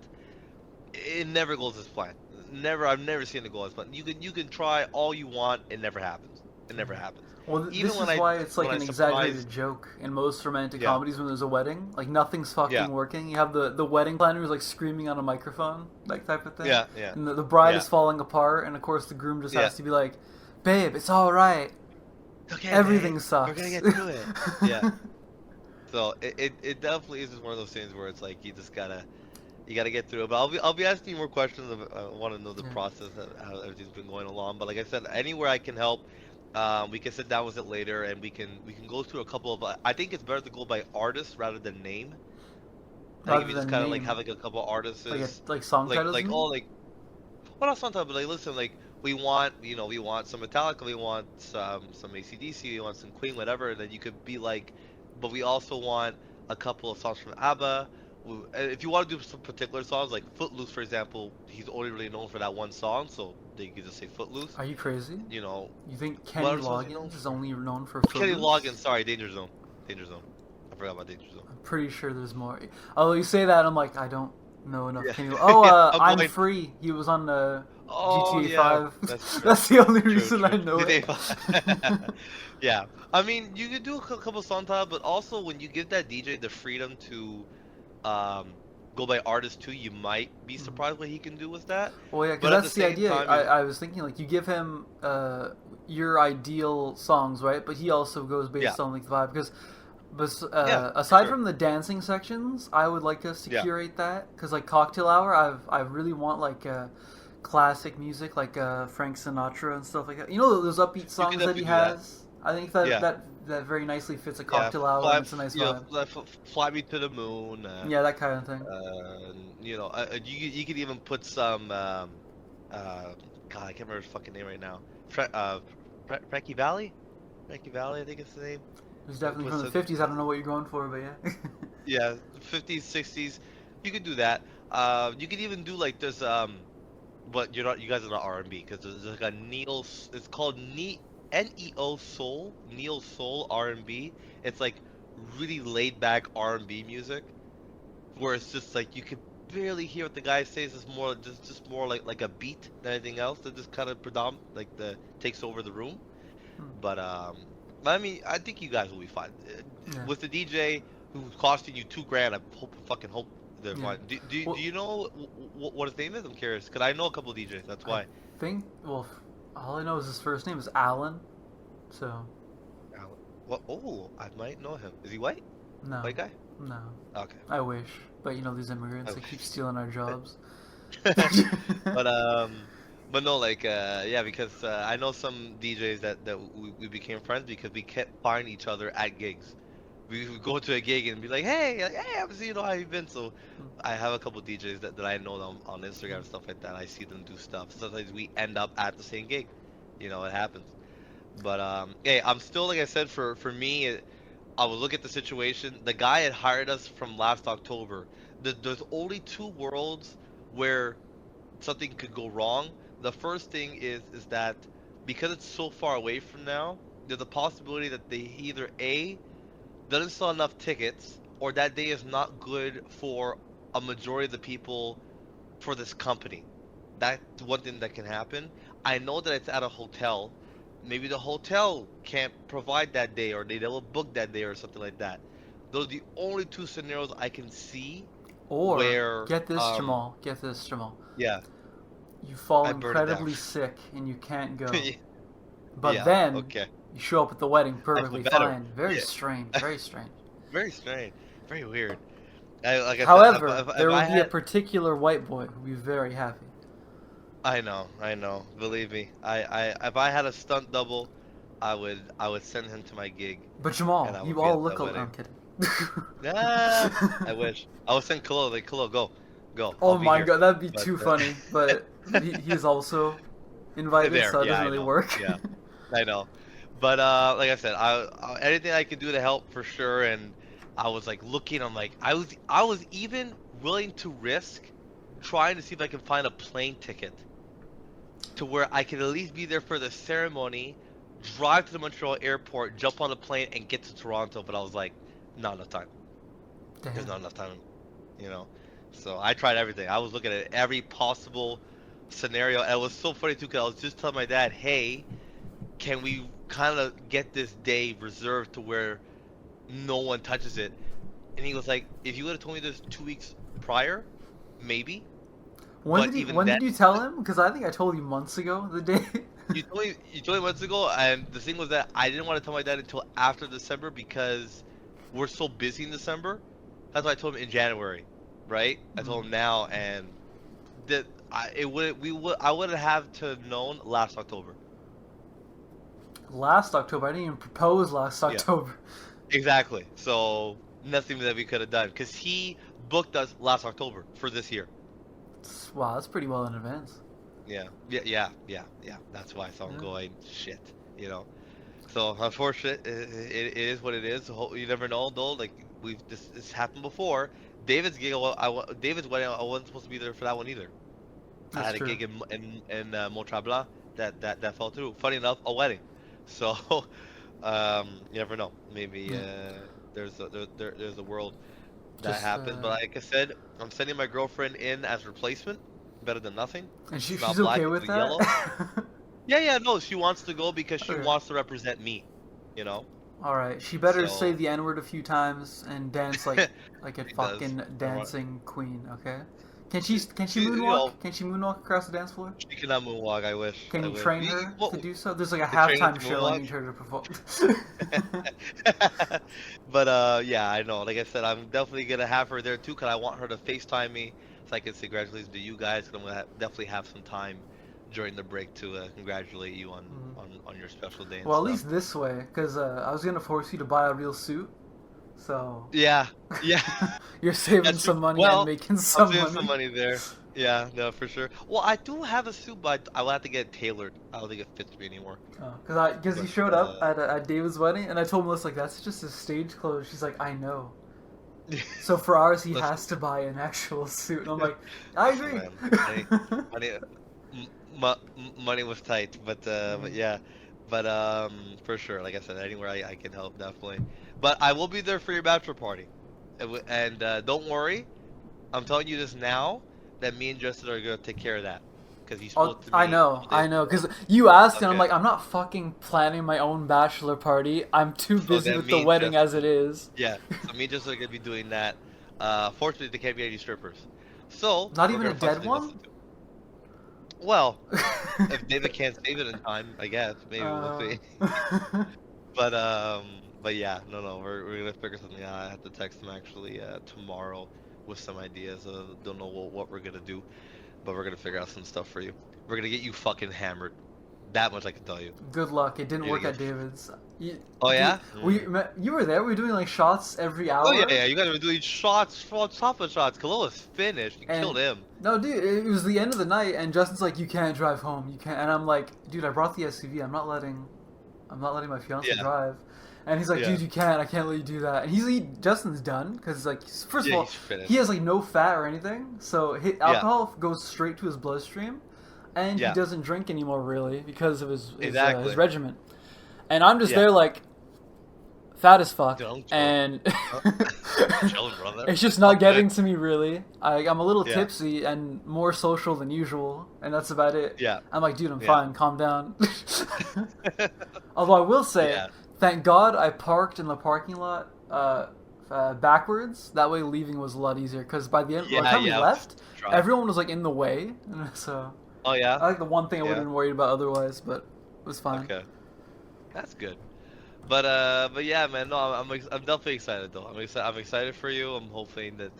Speaker 7: It never goes as planned. I've never seen it go as planned. You can try all you want, it never happens. It never happens.
Speaker 5: Well,
Speaker 7: Even
Speaker 5: this
Speaker 7: when
Speaker 5: is why it's like
Speaker 7: when
Speaker 5: an
Speaker 7: I
Speaker 5: exaggerated
Speaker 7: surprised-
Speaker 5: joke in most romantic
Speaker 7: Yeah.
Speaker 5: comedies when there's a wedding. Like, nothing's fucking
Speaker 7: Yeah.
Speaker 5: working. You have the wedding planner who's like screaming on a microphone, like type of thing.
Speaker 7: Yeah.
Speaker 5: And the bride
Speaker 7: Yeah.
Speaker 5: is falling apart, and of course the groom just
Speaker 7: Yeah.
Speaker 5: has to be like, babe, it's alright.
Speaker 7: Okay,
Speaker 5: Everything
Speaker 7: babe,
Speaker 5: sucks.
Speaker 7: We're gonna get through it. Yeah. So it definitely is just one of those things where it's like you gotta get through it. But I'll be asking you more questions. I want to know the
Speaker 5: Yeah.
Speaker 7: process of how everything's been going along. But like I said, anywhere I can help, we can sit down with it later and we can go through a couple of. I think it's better to go by artist rather than name. I think if you just kind of like have like a couple artists,
Speaker 5: like song titles.
Speaker 7: like
Speaker 5: you mean?
Speaker 7: all like, well not song titles, but like listen, like we want some Metallica, we want some AC/DC, we want some Queen, whatever, and then you could be like, but we also want a couple of songs from ABBA. If you want to do some particular songs, like Footloose, for example, he's only really known for that one song, so they could just say Footloose.
Speaker 5: Are you crazy?
Speaker 7: You know,
Speaker 5: You think Kenny
Speaker 7: What else was he known
Speaker 5: Loggins is only known for
Speaker 7: Kenny
Speaker 5: Footloose?
Speaker 7: Loggins, sorry, Danger Zone. I forgot about Danger Zone.
Speaker 5: I'm pretty sure there's more. Although you say that, I'm like, I don't know enough
Speaker 7: Yeah.
Speaker 5: Kenny. Oh,
Speaker 7: Yeah,
Speaker 5: I'm
Speaker 7: going-
Speaker 5: Free. He was on
Speaker 7: Oh,
Speaker 5: GTA
Speaker 7: yeah,
Speaker 5: 5.
Speaker 7: that's true.
Speaker 5: That's the only
Speaker 7: True,
Speaker 5: reason
Speaker 7: true.
Speaker 5: I know it.
Speaker 7: Yeah, I mean, you could do a couple song titles, but also when you give that DJ the freedom to go by artist too, you might be surprised what he can do with that.
Speaker 5: Well, yeah,
Speaker 7: But
Speaker 5: because
Speaker 7: at
Speaker 5: that's
Speaker 7: the
Speaker 5: the
Speaker 7: same
Speaker 5: idea.
Speaker 7: time,
Speaker 5: I was thinking, like, you give him your ideal songs, right? But he also goes based
Speaker 7: Yeah.
Speaker 5: on, like, the vibe. Because
Speaker 7: Yeah, for
Speaker 5: aside
Speaker 7: sure.
Speaker 5: from the dancing sections, I would like us to
Speaker 7: Yeah.
Speaker 5: curate that. Because, like, Cocktail Hour, I really want, like, classic music, like Frank Sinatra and stuff like that. You know those upbeat songs that
Speaker 7: definitely
Speaker 5: he
Speaker 7: do that.
Speaker 5: has? I think that,
Speaker 7: Yeah.
Speaker 5: that very nicely fits a
Speaker 7: Yeah,
Speaker 5: Cocktail Hour, and it's a nice vibe.
Speaker 7: Fly Me to the Moon.
Speaker 5: Yeah, that kind of thing.
Speaker 7: You know, you could even put some. God, I can't remember his fucking name right now. Frankie Valley. Frankie Valley, I think it's the name.
Speaker 5: It's definitely from the
Speaker 7: Listen.
Speaker 5: 50s. I don't know what you're going for, but yeah.
Speaker 7: Yeah, 50s, 60s. You could do that. You could even do like this. But you're not. You guys are not R&B because there's like a neo. It's called NEO Soul. Neo Soul R&B. It's like really laid back R&B music, where it's just like you could barely hear what the guy says. It's more just more like a beat than anything else. That just kind of takes over the room. But I mean, I think you guys will be fine.
Speaker 5: Yeah.
Speaker 7: With the DJ who's costing you $2,000, I fucking hope they're
Speaker 5: Yeah.
Speaker 7: fine. Do
Speaker 5: Well-
Speaker 7: you know what his name is? I'm curious, because I know a couple of DJs, that's why.
Speaker 5: Well, all I know is his first name is Alan. So,
Speaker 7: Alan. Well, oh, I might know him. Is he white?
Speaker 5: no.
Speaker 7: White guy?
Speaker 5: No.
Speaker 7: Okay.
Speaker 5: I wish. But, you know, these immigrants,
Speaker 7: I
Speaker 5: they keep
Speaker 7: wish.
Speaker 5: stealing our jobs.
Speaker 7: But no, like, yeah, because I know some DJs that we became friends because we kept finding each other at gigs. We would go to a gig and be like, hey, I'm seeing you know how you been. So I have a couple DJs that I know on Instagram and stuff like that. I see them do stuff. Sometimes we end up at the same gig. You know, it happens. But hey, I'm still, like I said, for me, I will look at the situation. The guy had hired us from last October. There's only 2 worlds where something could go wrong. The first thing is that because it's so far away from now, there's a possibility that they either A, doesn't sell enough tickets, or that day is not good for a majority of the people for this company. That's one thing that can happen. I know that it's at a hotel. Maybe the hotel can't provide that day, or they will book that day, or something like that. Those are the only 2 scenarios I can see.
Speaker 5: Or,
Speaker 7: Where,
Speaker 5: get this, Jamal. Get this, Jamal.
Speaker 7: Yeah.
Speaker 5: You fall
Speaker 7: I burned it
Speaker 5: incredibly
Speaker 7: down.
Speaker 5: sick and you can't go.
Speaker 7: Yeah,
Speaker 5: But then,
Speaker 7: okay.
Speaker 5: you show up at the wedding perfectly
Speaker 7: better.
Speaker 5: fine. Very
Speaker 7: Yeah.
Speaker 5: strange. Very strange.
Speaker 7: Very strange. Very weird. Like I said,
Speaker 5: However,
Speaker 7: if
Speaker 5: there
Speaker 7: I
Speaker 5: will be a
Speaker 7: had-
Speaker 5: particular white boy who will be very happy.
Speaker 7: I know. Believe me. If I had a stunt double, I would send him to my gig.
Speaker 5: But Jamal,
Speaker 7: And I would
Speaker 5: you
Speaker 7: be
Speaker 5: all
Speaker 7: at
Speaker 5: look
Speaker 7: that
Speaker 5: alike. I'm
Speaker 7: wedding.
Speaker 5: kidding.
Speaker 7: I wish. I was saying Khalil, like Khalil, go.
Speaker 5: Oh
Speaker 7: I'll be
Speaker 5: my
Speaker 7: here.
Speaker 5: god, that'd be
Speaker 7: But,
Speaker 5: too funny. But he's also invited,
Speaker 7: there,
Speaker 5: so it
Speaker 7: yeah,
Speaker 5: doesn't
Speaker 7: I
Speaker 5: really
Speaker 7: know.
Speaker 5: work.
Speaker 7: Yeah. I know. But like I said, anything I could do to help for sure. And I was like looking. I'm like, I was even willing to risk trying to see if I can find a plane ticket to where I could at least be there for the ceremony, drive to the Montreal airport, jump on a plane, and get to Toronto. But I was like, not enough time. There's
Speaker 5: Damn.
Speaker 7: not enough time, you know. So I tried everything. I was looking at every possible scenario. And it was so funny too, because I was just telling my dad, hey, can we kind of get this day reserved to where no one touches it? And he was like, if you would have told me this 2 weeks prior, maybe.
Speaker 5: When
Speaker 7: But even
Speaker 5: when
Speaker 7: then-
Speaker 5: did you tell him? Because I think I told you months ago the day.
Speaker 7: You told me months ago, and the thing was that I didn't want to tell my dad until after December because we're so busy in December. That's why I told him in January, right? I told him now, and that I would have to known last October.
Speaker 5: Last October, I didn't even propose last October.
Speaker 7: Exactly. So nothing that we could have done because he booked us last October for this year.
Speaker 5: Wow, that's pretty well in advance.
Speaker 7: Yeah. That's why I saw him going, shit, you know. So unfortunate, it is what it is. You never know, though. Like this happened before. David's gig, David's wedding, I wasn't supposed to be there for that one either. I
Speaker 5: That's
Speaker 7: had
Speaker 5: true.
Speaker 7: a gig in Mont-Tremblant that fell through. Funny enough, a wedding. So you never know. Maybe there's a world that
Speaker 5: Just,
Speaker 7: happens. But like I said, I'm sending my girlfriend in as replacement. Better than nothing.
Speaker 5: And
Speaker 7: It's
Speaker 5: she's
Speaker 7: not black,
Speaker 5: okay
Speaker 7: it's
Speaker 5: with
Speaker 7: the
Speaker 5: that?
Speaker 7: yellow. Yeah, no, she wants to go because she
Speaker 5: Okay.
Speaker 7: wants to represent me, you know?
Speaker 5: Alright, she better
Speaker 7: So-
Speaker 5: say the N-word a few times and dance like a
Speaker 7: She does.
Speaker 5: fucking
Speaker 7: I want-
Speaker 5: dancing queen, okay? Can she
Speaker 7: She-
Speaker 5: moonwalk?
Speaker 7: you know-
Speaker 5: Can she moonwalk across the dance floor?
Speaker 7: She cannot moonwalk, I wish.
Speaker 5: Can
Speaker 7: I
Speaker 5: you
Speaker 7: wish.
Speaker 5: train her
Speaker 7: Well,
Speaker 5: to do so? There's like a
Speaker 7: to train her
Speaker 5: halftime
Speaker 7: to
Speaker 5: show I
Speaker 7: moonwalk?
Speaker 5: need her to perform.
Speaker 7: But yeah, I know. Like I said, I'm definitely gonna have her there too, cause I want her to FaceTime me so I can say congratulations to you guys. Cause I'm gonna definitely have some time during the break to congratulate you on your special day. And
Speaker 5: Well, at
Speaker 7: stuff.
Speaker 5: least this way, because I was gonna force you to buy a real suit, so
Speaker 7: Yeah.
Speaker 5: you're saving
Speaker 7: That's
Speaker 5: some
Speaker 7: true.
Speaker 5: money
Speaker 7: Well,
Speaker 5: and making
Speaker 7: I'm
Speaker 5: some
Speaker 7: saving
Speaker 5: money.
Speaker 7: some money there. Yeah, no, for sure. Well, I do have a suit, but I will have to get it tailored. I don't think it fits me anymore.
Speaker 5: Because he showed up at David's wedding, and I told Melissa like that's just his stage clothes. She's like, I know. So for ours, he
Speaker 7: Listen.
Speaker 5: has to buy an actual suit, and I'm like, I agree.
Speaker 7: Man, money was tight, but yeah, but for sure, like I said, anywhere I can help, definitely. But I will be there for your bachelor party, and don't worry, I'm telling you this now that me and Justin are gonna take care of that because he spoke to me.
Speaker 5: I know, because you asked, and I'm
Speaker 7: Okay.
Speaker 5: like, I'm not fucking planning my own bachelor party. I'm too busy
Speaker 7: then
Speaker 5: with
Speaker 7: me
Speaker 5: the
Speaker 7: and
Speaker 5: wedding
Speaker 7: Justin-
Speaker 5: as it is.
Speaker 7: Yeah, so me and Justin are gonna be doing that. Fortunately, there can't be any strippers, so
Speaker 5: Not
Speaker 7: we're
Speaker 5: even a
Speaker 7: gonna
Speaker 5: dead
Speaker 7: fucking
Speaker 5: one?
Speaker 7: listen to- Well, if David can't save it in time, I guess maybe we'll see. But yeah, no, we're gonna figure something out. I have to text him actually tomorrow with some ideas. Don't know what we're gonna do, but we're gonna figure out some stuff for you. We're gonna get you fucking hammered. That much I can tell you.
Speaker 5: Good luck. It didn't
Speaker 7: You're
Speaker 5: work
Speaker 7: gonna
Speaker 5: at
Speaker 7: get-
Speaker 5: David's.
Speaker 7: Oh, yeah?
Speaker 5: You were there. We were doing like shots every hour.
Speaker 7: Oh yeah, you guys were doing shots, chocolate shots. Khalil was finished. You
Speaker 5: And-
Speaker 7: killed him.
Speaker 5: No, dude, it was the end of the night, and Justin's like, "You can't drive home. You can't." And I'm like, "Dude, I brought the SUV. I'm not letting my fiance
Speaker 7: Yeah.
Speaker 5: drive." And he's like,
Speaker 7: Yeah.
Speaker 5: "Dude, you can't. I can't let you do that." And Justin's done because like first of
Speaker 7: Yeah,
Speaker 5: all,
Speaker 7: he's finished.
Speaker 5: he has like no fat or anything, so alcohol goes straight to his bloodstream, and
Speaker 7: Yeah.
Speaker 5: he doesn't drink anymore really because of his
Speaker 7: Exactly.
Speaker 5: regimen. And I'm just
Speaker 7: Yeah.
Speaker 5: there like fat as fuck,
Speaker 7: Don't
Speaker 5: and
Speaker 7: Chilling, brother.
Speaker 5: it's just not
Speaker 7: Okay.
Speaker 5: getting to me really. I'm a little
Speaker 7: Yeah.
Speaker 5: tipsy and more social than usual, and that's about it.
Speaker 7: Yeah.
Speaker 5: I'm like, dude, I'm
Speaker 7: Yeah.
Speaker 5: fine, calm down. Although I will say,
Speaker 7: Yeah.
Speaker 5: thank God I parked in the parking lot backwards. That way leaving was a lot easier, because by the time we
Speaker 7: Yeah.
Speaker 5: left,
Speaker 7: Drive.
Speaker 5: everyone was like in the way. So
Speaker 7: Oh yeah.
Speaker 5: I like the one thing I would
Speaker 7: Yeah.
Speaker 5: have been worried about otherwise, but it was fine.
Speaker 7: Okay. That's good. But yeah, man. No, I'm definitely excited though. I'm excited for you. I'm hoping that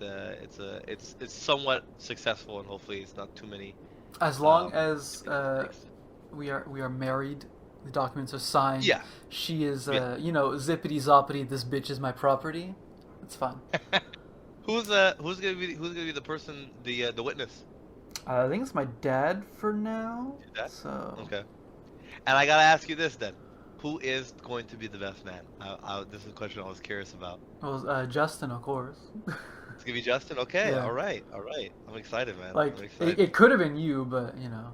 Speaker 7: it's somewhat successful and hopefully it's not too many.
Speaker 5: As long as
Speaker 7: mistakes.
Speaker 5: we are married, the documents are signed.
Speaker 7: Yeah.
Speaker 5: She is,
Speaker 7: Yeah.
Speaker 5: zippity zoppity. This bitch is my property. It's fine.
Speaker 7: Who's gonna be the person, the witness?
Speaker 5: I think it's my dad for now.
Speaker 7: Your dad?
Speaker 5: So
Speaker 7: Okay. And I gotta ask you this then. Who is going to be the best man? This is a question I was curious about.
Speaker 5: well, Justin, of course.
Speaker 7: It's gonna be Justin? Okay,
Speaker 5: Yeah.
Speaker 7: alright. I'm excited, man.
Speaker 5: Like
Speaker 7: I'm excited.
Speaker 5: it could have been you, but you know.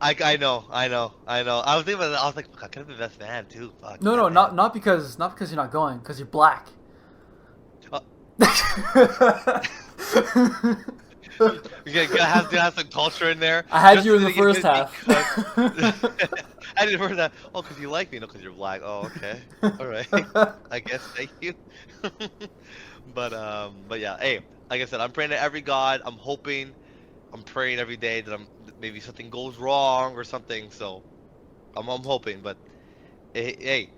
Speaker 7: I know. I was thinking about it, I was like, fuck, I could have been best man too. Fuck,
Speaker 5: No,
Speaker 7: goddamn.
Speaker 5: not because you're not going, because you're black.
Speaker 7: Uh, You gotta have some culture in there.
Speaker 5: I had
Speaker 7: Just
Speaker 5: you in
Speaker 7: to
Speaker 5: the
Speaker 7: get
Speaker 5: first
Speaker 7: good
Speaker 5: half.
Speaker 7: because- I did the first half. Oh, because you like me, no, because you're black. Oh, okay. All right. I guess. Thank you. But yeah. Hey, like I said, I'm praying to every god. I'm hoping, I'm praying every day that maybe something goes wrong or something. So, I'm hoping. But hey,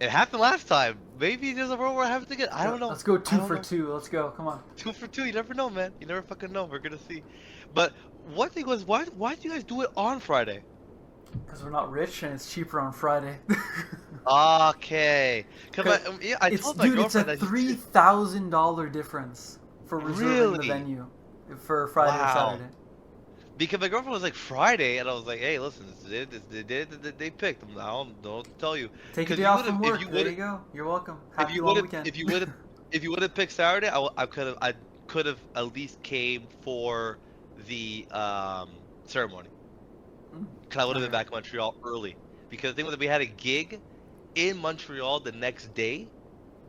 Speaker 7: it happened last time. Maybe there's a world where I have to get. I don't know.
Speaker 5: Let's go
Speaker 7: I
Speaker 5: 2
Speaker 7: don't
Speaker 5: for
Speaker 7: know.
Speaker 5: 2. Let's go. Come on.
Speaker 7: 2 for 2. You never know, man. You never fucking know. We're gonna see. But one thing was, why do you guys do it on Friday?
Speaker 5: Because we're not rich and it's cheaper on Friday.
Speaker 7: Okay. Cause I
Speaker 5: it's
Speaker 7: told my
Speaker 5: dude, it's a
Speaker 7: girlfriend that
Speaker 5: $3,000 difference for reserving the
Speaker 7: Really?
Speaker 5: venue for Friday
Speaker 7: Wow.
Speaker 5: or Saturday.
Speaker 7: because my girlfriend was like Friday, and I was like, hey, listen, they picked them. I don't tell you.
Speaker 5: Take a
Speaker 7: 'Cause
Speaker 5: day
Speaker 7: you
Speaker 5: off
Speaker 7: would've-
Speaker 5: from
Speaker 7: if
Speaker 5: work.
Speaker 7: you
Speaker 5: There you
Speaker 7: would've-
Speaker 5: go. You're welcome.
Speaker 7: If
Speaker 5: Happy
Speaker 7: you
Speaker 5: long
Speaker 7: would
Speaker 5: weekend.
Speaker 7: have, if you would have picked Saturday, I could have at least came for the ceremony. Cause I would have been back in Montreal early. Because the thing was that we had a gig in Montreal the next day,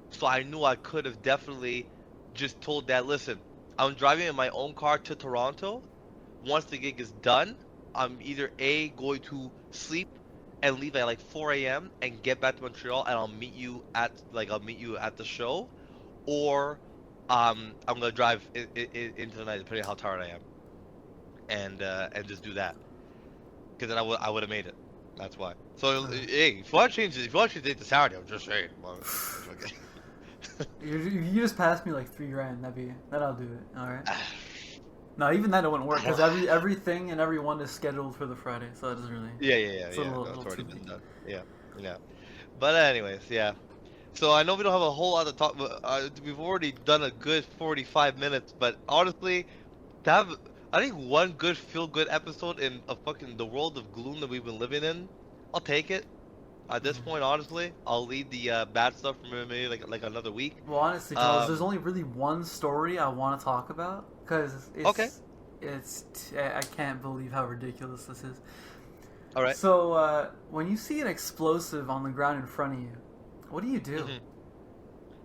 Speaker 7: so I knew I could have definitely just told Dad, listen, I'm driving in my own car to Toronto. Once the gig is done, I'm either A, going to sleep and leave at like 4 a.m. and get back to Montreal, and I'll meet you at the show, or I'm gonna drive into the night depending on how tired I am, and just do that, because then I would have made it. That's why. So hey, if you want to change the date to Saturday, I'm just saying. Well, okay.
Speaker 5: You just passed me like $3,000. Then I'll do it. All right. No, even that it wouldn't work because everything and everyone is scheduled for the Friday, so that doesn't really.
Speaker 7: Yeah.
Speaker 5: It's a little
Speaker 7: That's already
Speaker 5: too
Speaker 7: been
Speaker 5: big.
Speaker 7: done. Yeah. But anyways, yeah. So I know we don't have a whole lot to talk, but we've already done a good 45 minutes. But honestly, to have, I think one good feel-good episode in a fucking the world of gloom that we've been living in, I'll take it. At this point, honestly, I'll leave the bad stuff for maybe like another week.
Speaker 5: Well, honestly, Charles, there's only really one story I want to talk about because I can't believe how ridiculous this is.
Speaker 7: All right.
Speaker 5: So when you see an explosive on the ground in front of you, what do you do?
Speaker 7: Mhm.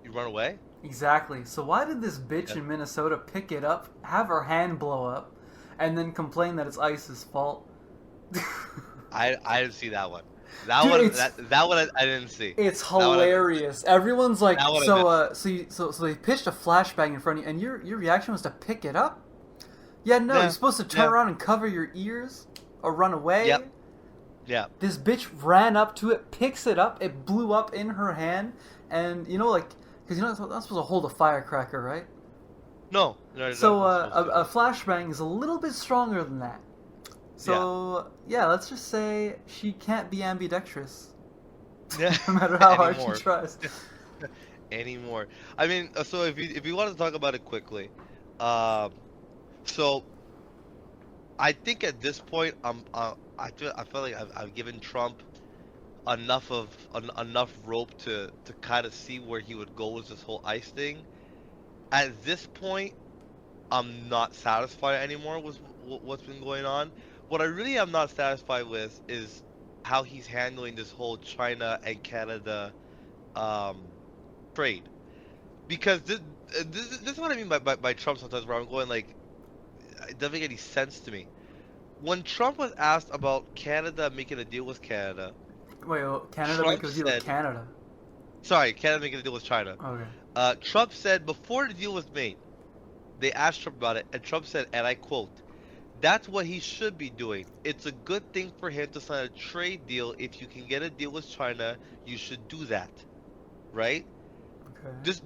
Speaker 7: You run away?
Speaker 5: Exactly. So why did this bitch in Minnesota pick it up, have her hand blow up, and then complain that it's ICE's fault?
Speaker 7: I didn't see that one.
Speaker 5: Dude,
Speaker 7: That one I didn't see.
Speaker 5: It's hilarious. Everyone's like,
Speaker 7: That one I
Speaker 5: so they pitched a flashbang in front of you, and your reaction was to pick it up? Yeah, no,
Speaker 7: Yeah,
Speaker 5: you're supposed to turn around and cover your ears or run away.
Speaker 7: Yep. Yeah.
Speaker 5: This bitch ran up to it, picks it up, it blew up in her hand, and because you're not supposed to hold a firecracker, right?
Speaker 7: No.
Speaker 5: So a flashbang is a little bit stronger than that. So yeah, let's just say she can't be ambidextrous,
Speaker 7: Yeah.
Speaker 5: no matter how hard
Speaker 7: Anymore.
Speaker 5: she tries.
Speaker 7: Anymore. I mean, so if you want to talk about it quickly, so I think at this point I feel like I've given Trump enough rope to kind of see where he would go with this whole ICE thing. At this point, I'm not satisfied anymore with what's been going on. What I really am not satisfied with is how he's handling this whole China and Canada trade. Because this is what I mean by Trump sometimes, where I'm going like, it doesn't make any sense to me. When Trump was asked about Canada making a deal with Canada,
Speaker 5: Wait, Canada
Speaker 7: Trump
Speaker 5: because you were
Speaker 7: said-
Speaker 5: Canada.
Speaker 7: sorry, Canada making a deal with China.
Speaker 5: Okay.
Speaker 7: Trump said before the deal was made, they asked Trump about it, and Trump said, and I quote, "That's what he should be doing. It's a good thing for him to sign a trade deal. If you can get a deal with China, you should do that." Right?
Speaker 5: Okay.
Speaker 7: This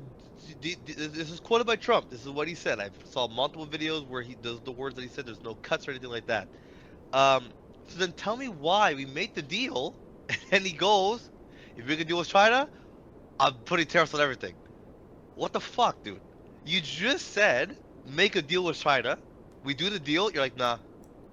Speaker 7: is quoted by Trump. This is what he said. I saw multiple videos where he does the words that he said. There's no cuts or anything like that. So then tell me why we made the deal, and he goes, "If we can deal with China, I'm putting tariffs on everything." What the fuck, dude? You just said make a deal with China. We do the deal. You're like, nah,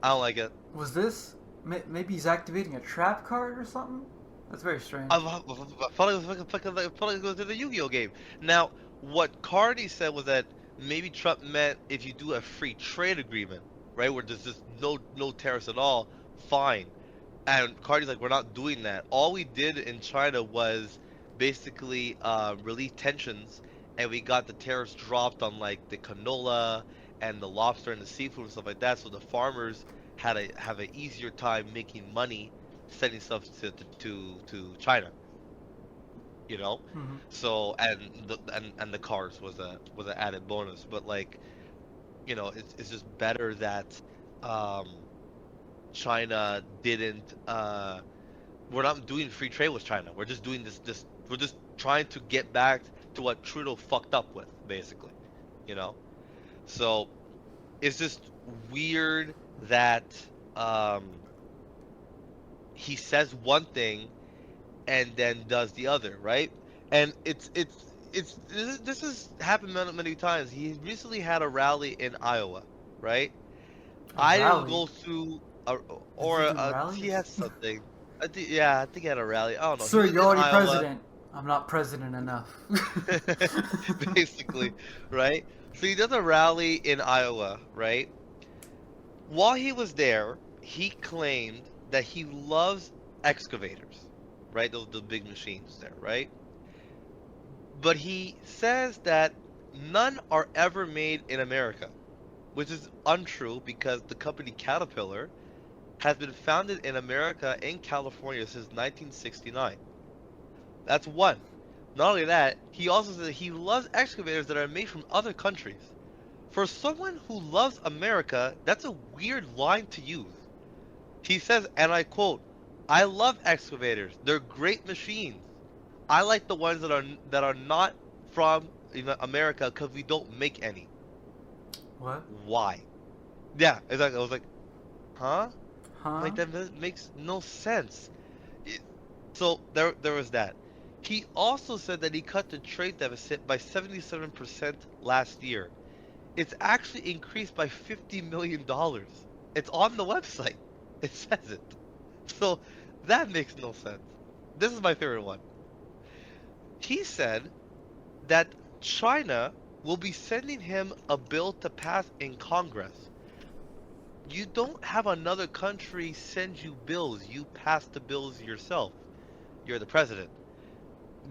Speaker 7: I don't like it.
Speaker 5: Was this maybe he's activating a trap card or something? That's very strange.
Speaker 7: I thought it was in the Yu-Gi-Oh game. Now, what Cardi said was that maybe Trump meant if you do a free trade agreement, right, where there's just no tariffs at all, fine. And Cardi's like, we're not doing that. All we did in China was basically relieve tensions, and we got the tariffs dropped on like the canola and the lobster and the seafood and stuff like that, so the farmers have an easier time making money sending stuff to China. You know,
Speaker 5: Mm-hmm.
Speaker 7: so and the cars was an added bonus, but like, you know, it's just better that China didn't. We're not doing free trade with China. We're just doing this. We're just trying to get back to what Trudeau fucked up with, basically. You know, so it's just weird that he says one thing and then does the other, right? And this has happened many times. He recently had a rally in Iowa, right? I didn't go through he had something. I think he had a rally. I don't know.
Speaker 5: Sir,
Speaker 7: He was
Speaker 5: you're
Speaker 7: in
Speaker 5: already
Speaker 7: Iowa,
Speaker 5: president. I'm not president enough.
Speaker 7: basically, right? So he does a rally in Iowa, right? While he was there, he claimed that he loves excavators, right? Those the big machines there, right? But he says that none are ever made in America, which is untrue because the company Caterpillar has been founded in America in California since 1969. That's one. Not only that, he also says that he loves excavators that are made from other countries. For someone who loves America, that's a weird line to use. He says, and I quote, "I love excavators. They're great machines. I like the ones that are not from America because we don't make any."
Speaker 5: What?
Speaker 7: Why? Yeah, exactly. I was like, huh?
Speaker 5: Huh?
Speaker 7: Like that makes no sense. So there was that. He also said that he cut the trade deficit by 77% last year. It's actually increased by $50 million. It's on the website. It says it. So that makes no sense. This is my favorite one. He said that China will be sending him a bill to pass in Congress. You don't have another country send you bills. You pass the bills yourself. You're the president.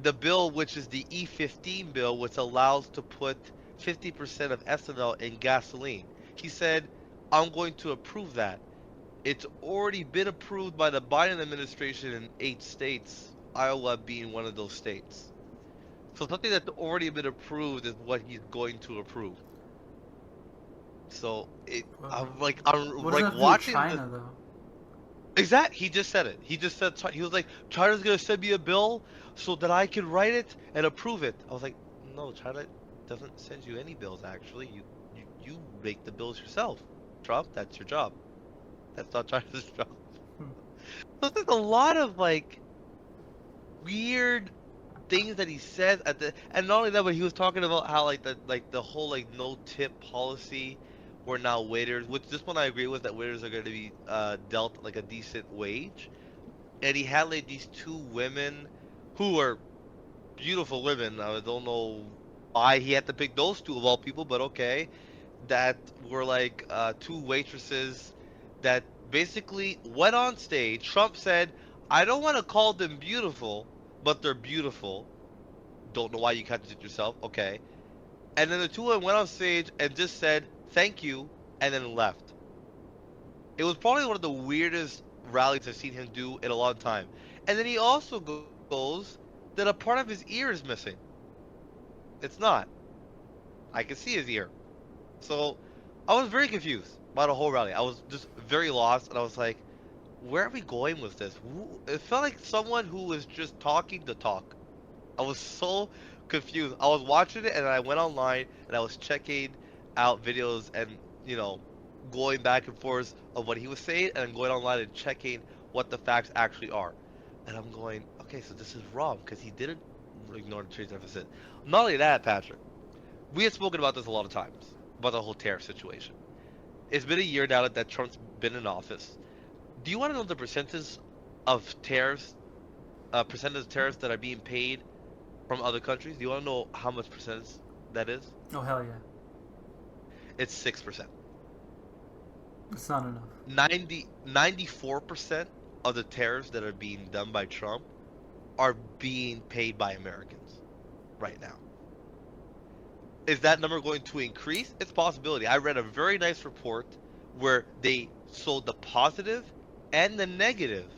Speaker 7: The bill, which is the E15 bill, which allows to put 50% of ethanol in gasoline. He said, I'm going to approve that. It's already been approved by the Biden administration in 8 states, Iowa being one of those states. So something that's already been approved is what he's going to approve. So I'm
Speaker 5: What does that
Speaker 7: like
Speaker 5: have to do with
Speaker 7: watching
Speaker 5: China, though?
Speaker 7: Exact. He just said it. He just said he was like, China's gonna send me a bill so that I can write it and approve it. I was like, no, China doesn't send you any bills. Actually, you make the bills yourself. Trump, that's your job. That's not China's job. So there's a lot of like weird things that he says at the, and not only that, but he was talking about how like the whole like no tip policy. Where now waiters, which this one I agree with, that waiters are going to be dealt like a decent wage, and he had like these 2 women who are beautiful women. I don't know why he had to pick those 2 of all people, but okay, that were like 2 waitresses that basically went on stage. Trump said, "I don't want to call them beautiful, but they're beautiful." Don't know why you contradict yourself. Okay, and then the 2 of them went on stage and just said, "Thank you," and then left. It was probably one of the weirdest rallies I've seen him do in a long time. And then he also goes that a part of his ear is missing. It's not. I can see his ear. So I was very confused by the whole rally. I was just very lost, and I was like, where are we going with this? It felt like someone who was just talking to talk. I was so confused. I was watching it, and I went online, and I was checking out videos and, you know, going back and forth of what he was saying, and then going online and checking what the facts actually are. And I'm going, okay, so this is wrong because he didn't ignore the trade deficit. Not only that, Patrick, we had spoken about this a lot of times about the whole tariff situation. It's been a year now that Trump's been in office. Do you want to know the percentage of tariffs that are being paid from other countries? Do you want to know how much percentage that is?
Speaker 5: Oh hell yeah!
Speaker 7: It's 6%.
Speaker 5: It's not enough.
Speaker 7: 94% of the tariffs that are being done by Trump are being paid by Americans right now. Is that number going to increase? It's a possibility. I read a very nice report where they sold the positive and the negative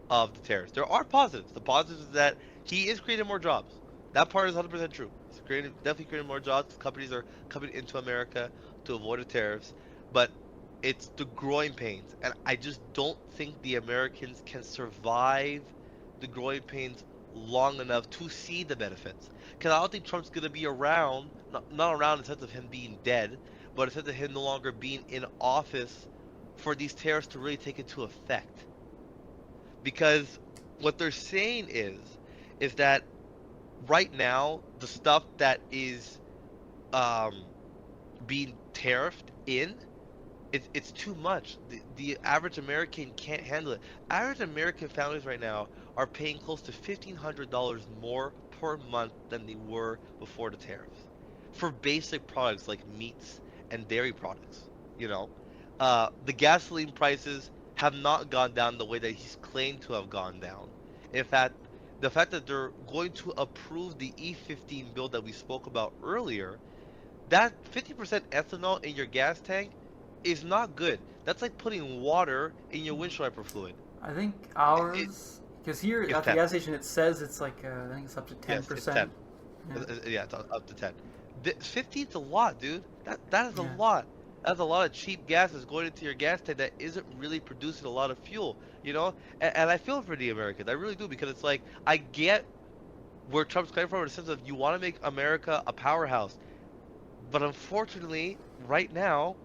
Speaker 7: of the tariffs. There are positives. The positives is that he is creating more jobs. That part is 100% true. He's definitely creating more jobs. Companies are coming into America to avoid the tariffs. But it's the growing pains. And I just don't think the Americans can survive the growing pains long enough to see the benefits. Because I don't think Trump's going to be around, not around in the sense of him being dead, but in the sense of him no longer being in office for these tariffs to really take into effect. Because what they're saying is that right now, the stuff that is being tariffed in, it's too much. The average American can't handle it. Average American families right now are paying close to $1,500 more per month than they were before the tariffs for basic products like meats and dairy products. You know, the gasoline prices have not gone down the way that he's claimed to have gone down. In fact, the fact that they're going to approve the E15 bill that we spoke about earlier, that 50% ethanol in your gas tank is not good. That's like putting water in your windshield wiper fluid.
Speaker 5: I think ours, because here at the
Speaker 7: 10.
Speaker 5: gas station it says it's like I think it's up to 10%.
Speaker 7: Yes, it's 10. Yeah, it's up to 10. 50 is a lot, dude. That is a lot. That's a lot of cheap gas that's going into your gas tank that isn't really producing a lot of fuel, you know? And I feel for the Americans. I really do, because it's like, I get where Trump's coming from in the sense of you want to make America a powerhouse. But unfortunately, right now,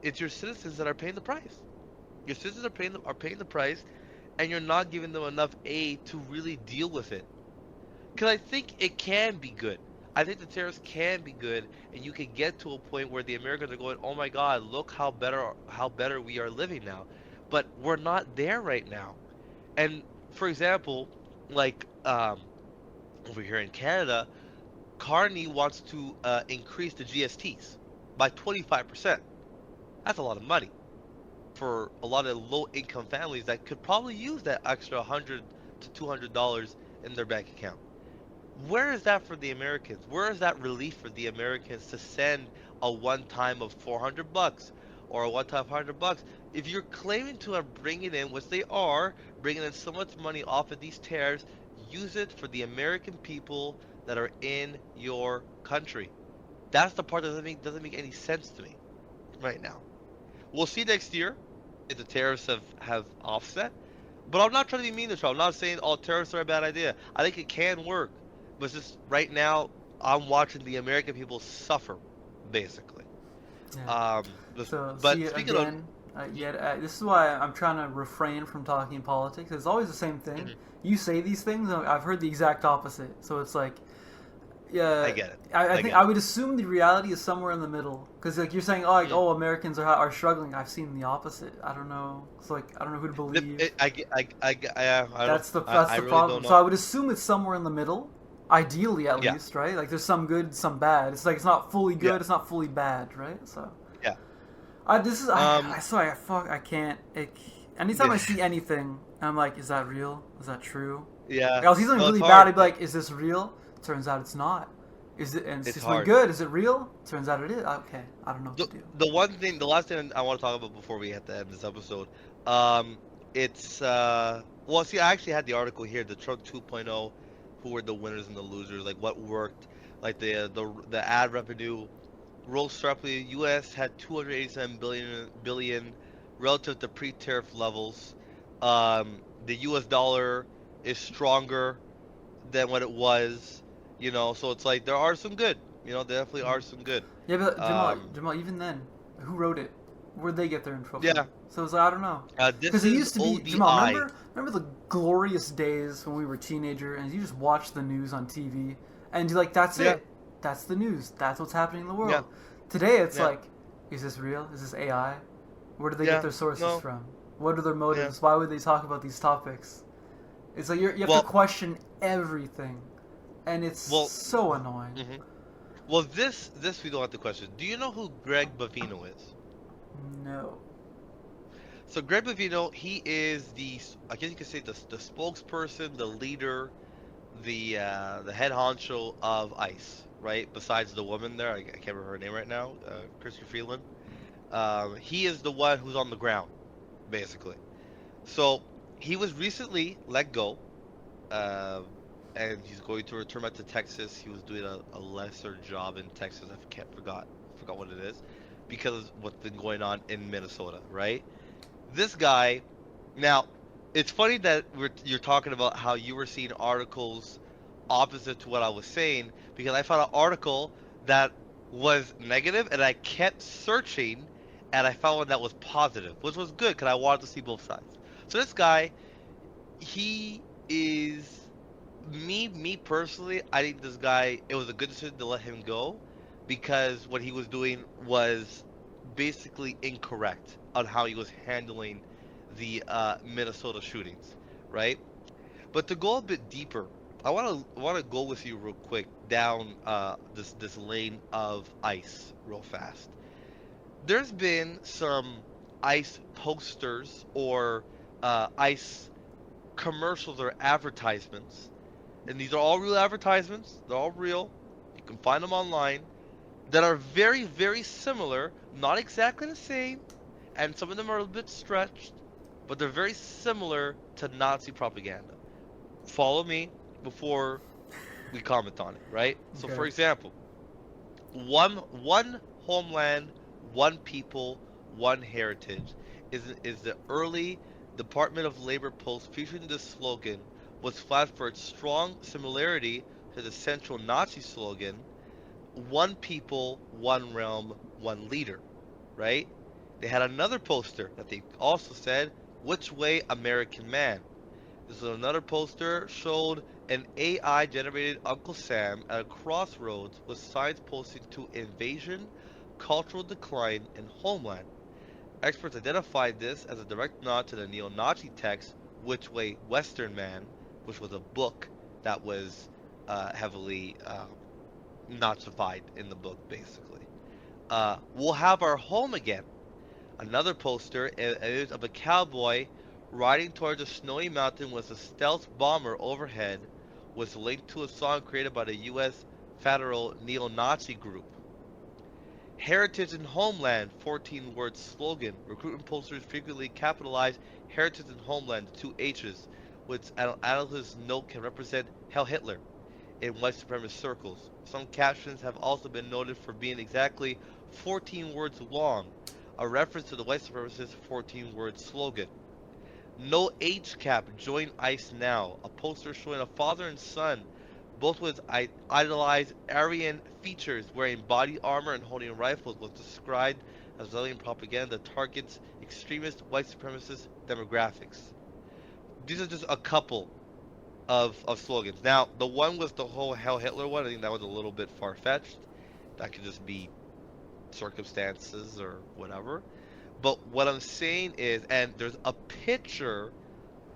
Speaker 7: it's your citizens that are paying the price. Your citizens are paying the price, and you're not giving them enough aid to really deal with it. Because I think it can be good. I think the tariffs can be good, and you can get to a point where the Americans are going, "Oh my God, look how better we are living now." But we're not there right now. And for example, like over here in Canada, Carney wants to increase the GSTs by 25%. That's a lot of money for a lot of low-income families that could probably use that extra $100 to $200 in their bank account. Where is that for the Americans? Where is that relief for the Americans to send a one-time of $400 or a one-time $100? If you're claiming to have bringing in, which they are, bringing in so much money off of these tariffs, use it for the American people that are in your country. That's the part that doesn't make any sense to me right now. We'll see next year if the tariffs have offset. But I'm not trying to be mean to Trump. I'm not saying all tariffs are a bad idea. I think it can work. But just right now, I'm watching the American people suffer, basically.
Speaker 5: Yeah.
Speaker 7: But speaking
Speaker 5: again, this is why I'm trying to refrain from talking politics. It's always the same thing.
Speaker 7: Mhm.
Speaker 5: You say these things, I've heard the exact opposite. So it's like, yeah,
Speaker 7: I get it.
Speaker 5: I think I would assume the reality is somewhere in the middle. Because like you're saying, oh, Americans are struggling. I've seen the opposite. I don't know. It's like I don't know who to believe.
Speaker 7: That's
Speaker 5: the problem. So I would assume it's somewhere in the middle. Ideally, at least, right? Like there's some good, some bad. It's like it's not fully good, it's not fully bad, right? So
Speaker 7: yeah,
Speaker 5: I swear, I can't. Anytime I see anything, I'm like, is that real? Is that true?
Speaker 7: Yeah.
Speaker 5: Like, I'll see something really bad. I'd be like, is this real? Turns out it's not. Is it? And it's just really good. Is it real? Turns out it is. Okay, I don't know what to do.
Speaker 7: The last thing I want to talk about before we have to end this episode, it's well, see, I actually had the article here, the Trump 2.0. Who were the winners and the losers? Like what worked? Like the ad revenue rose sharply. U.S. had 287 billion relative to pre-tariff levels. The U.S. dollar is stronger than what it was. You know, so it's like there are some good. You know, there definitely are some good.
Speaker 5: Yeah, but Jamal, even then, who wrote it? Where'd they get their info from?
Speaker 7: Yeah.
Speaker 5: So it was like, I don't know.
Speaker 7: Because
Speaker 5: it used to be, Jamal, remember the glorious days when we were teenager and you just watch the news on TV and you're like, that's
Speaker 7: Yeah.
Speaker 5: it. That's the news. That's what's happening in the world.
Speaker 7: Yeah.
Speaker 5: Today it's
Speaker 7: Yeah.
Speaker 5: like, is this real? Is this AI? Where do they
Speaker 7: Yeah.
Speaker 5: get their sources
Speaker 7: No.
Speaker 5: from? What are their motives?
Speaker 7: Yeah.
Speaker 5: Why would they talk about these topics? It's like you have
Speaker 7: Well-
Speaker 5: to question everything, and it's
Speaker 7: Well-
Speaker 5: so annoying.
Speaker 7: Hmm. Well, this we don't have to question. Do you know who Greg Bavino is?
Speaker 5: No.
Speaker 7: So Greg Bavino, he is I guess you could say the spokesperson, the leader, the head honcho of ICE, right? Besides the woman there, I can't remember her name right now, Christopher Freeland. He is the one who's on the ground, basically. So he was recently let go, and he's going to return back to Texas. He was doing a lesser job in Texas. I forgot what it is, because of what's been going on in Minnesota, right? This guy, now, it's funny that you're talking about how you were seeing articles opposite to what I was saying, because I found an article that was negative, and I kept searching, and I found one that was positive, which was good, because I wanted to see both sides. So this guy, he is, me personally, I think this guy, it was a good decision to let him go, because what he was doing was basically incorrect on how he was handling the Minnesota shootings, right? But to go a bit deeper, I want to go with you real quick down this lane of ICE real fast. There's been some ICE posters or ICE commercials or advertisements, and these are all real advertisements. They're all real. You can find them online, that are very, very similar, not exactly the same, and some of them are a bit stretched, but they're very similar to Nazi propaganda. Follow me before we comment on it, right? So,
Speaker 5: Okay.
Speaker 7: for example, one homeland, one people, one heritage is the early Department of Labor post featuring this slogan was flagged for its strong similarity to the central Nazi slogan, one people, one realm, one leader, right? They had another poster that they also said, which way American man? This was another poster, showed an AI generated Uncle Sam at a crossroads with signs posting to invasion, cultural decline, and homeland. Experts identified this as a direct nod to the neo-Nazi text, Which Way Western Man, which was a book that was heavily Nazified in the book, basically. We'll have our home again. Another poster, image of a cowboy riding towards a snowy mountain with a stealth bomber overhead, was linked to a song created by the U.S. federal neo-Nazi group. Heritage and Homeland, 14-word slogan. Recruitment posters frequently capitalize Heritage and Homeland, the two H's, which analysts note can represent Heil Hitler in white supremacist circles. Some captions have also been noted for being exactly 14 words long, a reference to the white supremacist 14-word slogan. No H cap, join ICE now. A poster showing a father and son, both with idolized Aryan features, wearing body armor and holding rifles, was described as Zelian propaganda that targets extremist white supremacist demographics. These are just a couple of slogans. Now, the one was the whole Heil Hitler one. I think that was a little bit far-fetched. That could just be circumstances or whatever. But what I'm saying is, and there's a picture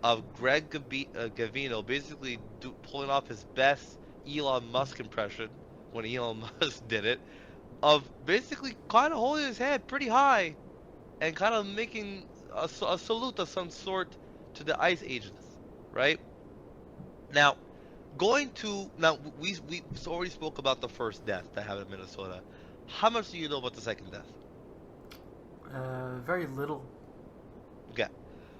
Speaker 7: of Greg Gavino basically pulling off his best Elon Musk impression when Elon Musk did it, of basically kind of holding his head pretty high and kind of making a salute of some sort to the ICE agents, right? Now, we already spoke about the first death that happened in Minnesota. How much do you know about the second death?
Speaker 5: Very little.
Speaker 7: Okay.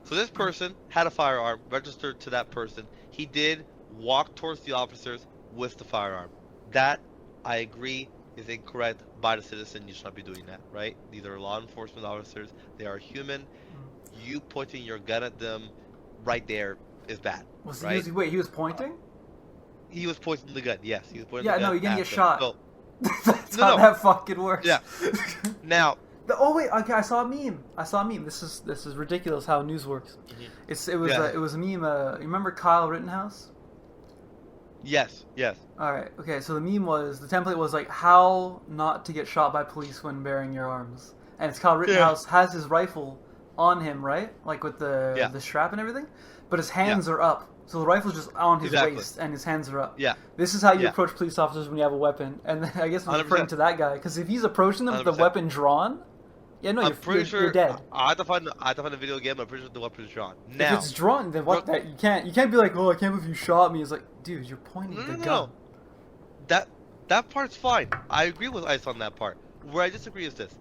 Speaker 7: So this person had a firearm registered to that person. He did walk towards the officers with the firearm. That, I agree, is incorrect by the citizen. You should not be doing that, right? These are law enforcement officers. They are human. You pointing your gun at them right there is bad. Right?
Speaker 5: He was pointing?
Speaker 7: He was pointing the gun. Yes, he was pointing
Speaker 5: Yeah,
Speaker 7: the gun.
Speaker 5: no, you're gonna
Speaker 7: at
Speaker 5: get
Speaker 7: them.
Speaker 5: shot.
Speaker 7: So,
Speaker 5: That's
Speaker 7: No,
Speaker 5: how
Speaker 7: no.
Speaker 5: that fucking works.
Speaker 7: Yeah. now,
Speaker 5: Oh wait, okay, I saw a meme. This is ridiculous how news works.
Speaker 7: Mm-hmm.
Speaker 5: It was a meme. You remember Kyle Rittenhouse?
Speaker 7: Yes.
Speaker 5: All right. Okay. So the meme was the template was like how not to get shot by police when bearing your arms, and it's Kyle Rittenhouse has his rifle on him, right? Like with the strap and everything, but his hands are up. So the rifle's just on his waist, and his hands are up.
Speaker 7: Yeah.
Speaker 5: This is how you approach police officers when you have a weapon, and then I guess I'm referring to that guy because if he's approaching them with the
Speaker 7: 100%.
Speaker 5: weapon drawn, yeah, no, you're dead.
Speaker 7: I have to find the video again, but I'm pretty sure the weapon is drawn. Now,
Speaker 5: If it's drawn, then what? That you can't be like, oh, I can't believe you shot me. It's like, dude, you're pointing the gun.
Speaker 7: That part's fine. I agree with Ice on that part. Where I disagree is this: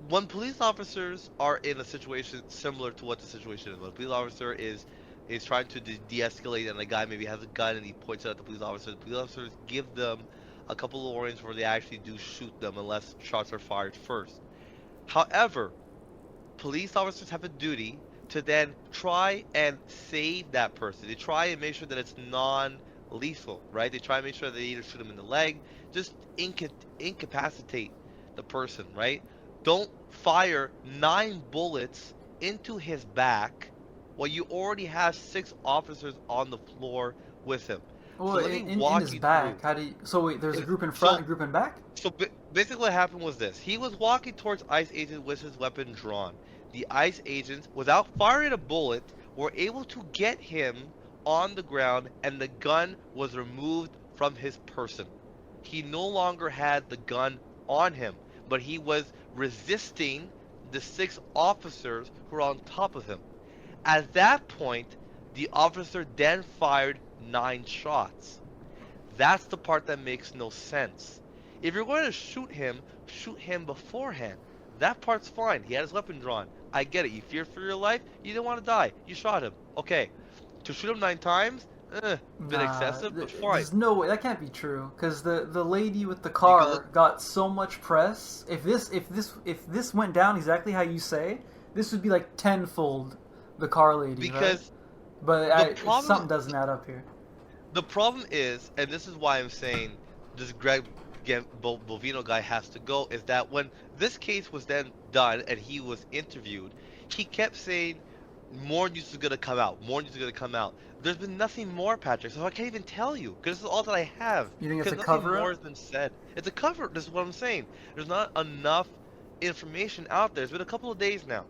Speaker 7: when police officers are in a situation similar to what the situation is, when a police officer is trying to de-escalate, and the guy maybe has a gun and he points it at the police officers give them a couple of warnings where they actually do shoot them unless shots are fired first. However, police officers have a duty to then try and save that person. They try and make sure that it's non-lethal, right? They try and make sure they either shoot him in the leg, just incapacitate the person, right? Don't fire 9 bullets into his back while you already have 6 officers on the floor with him.
Speaker 5: Well,
Speaker 7: so
Speaker 5: in his back, how do you? So wait, there's a group in front, and a group in back.
Speaker 7: So basically, what happened was this: he was walking towards ICE agents with his weapon drawn. The ICE agents, without firing a bullet, were able to get him on the ground, and the gun was removed from his person. He no longer had the gun on him, but he was resisting the 6 officers who were on top of him. At that point, the officer then fired 9 shots. That's the part that makes no sense. If you're going to shoot him beforehand. That part's fine. He had his weapon drawn. I get it. You feared for your life. You didn't want to die. You shot him. Okay. To shoot him 9 times, bit excessive, but fine.
Speaker 5: There's no way that can't be true because the lady with the car got so much press. If this went down exactly how you say, this would be like tenfold the car lady.
Speaker 7: Because,
Speaker 5: right? But something doesn't add up here.
Speaker 7: The problem is, and this is why I'm saying this Greg Bovino guy has to go, is that when this case was then done and he was interviewed, he kept saying more news is going to come out. More news is going to come out. There's been nothing more, Patrick, so I can't even tell you because this is all that I have.
Speaker 5: You think it's a
Speaker 7: cover?
Speaker 5: cover-up?
Speaker 7: More has been said. It's a cover. This is what I'm saying. There's not enough information out there. It's been a couple of days now,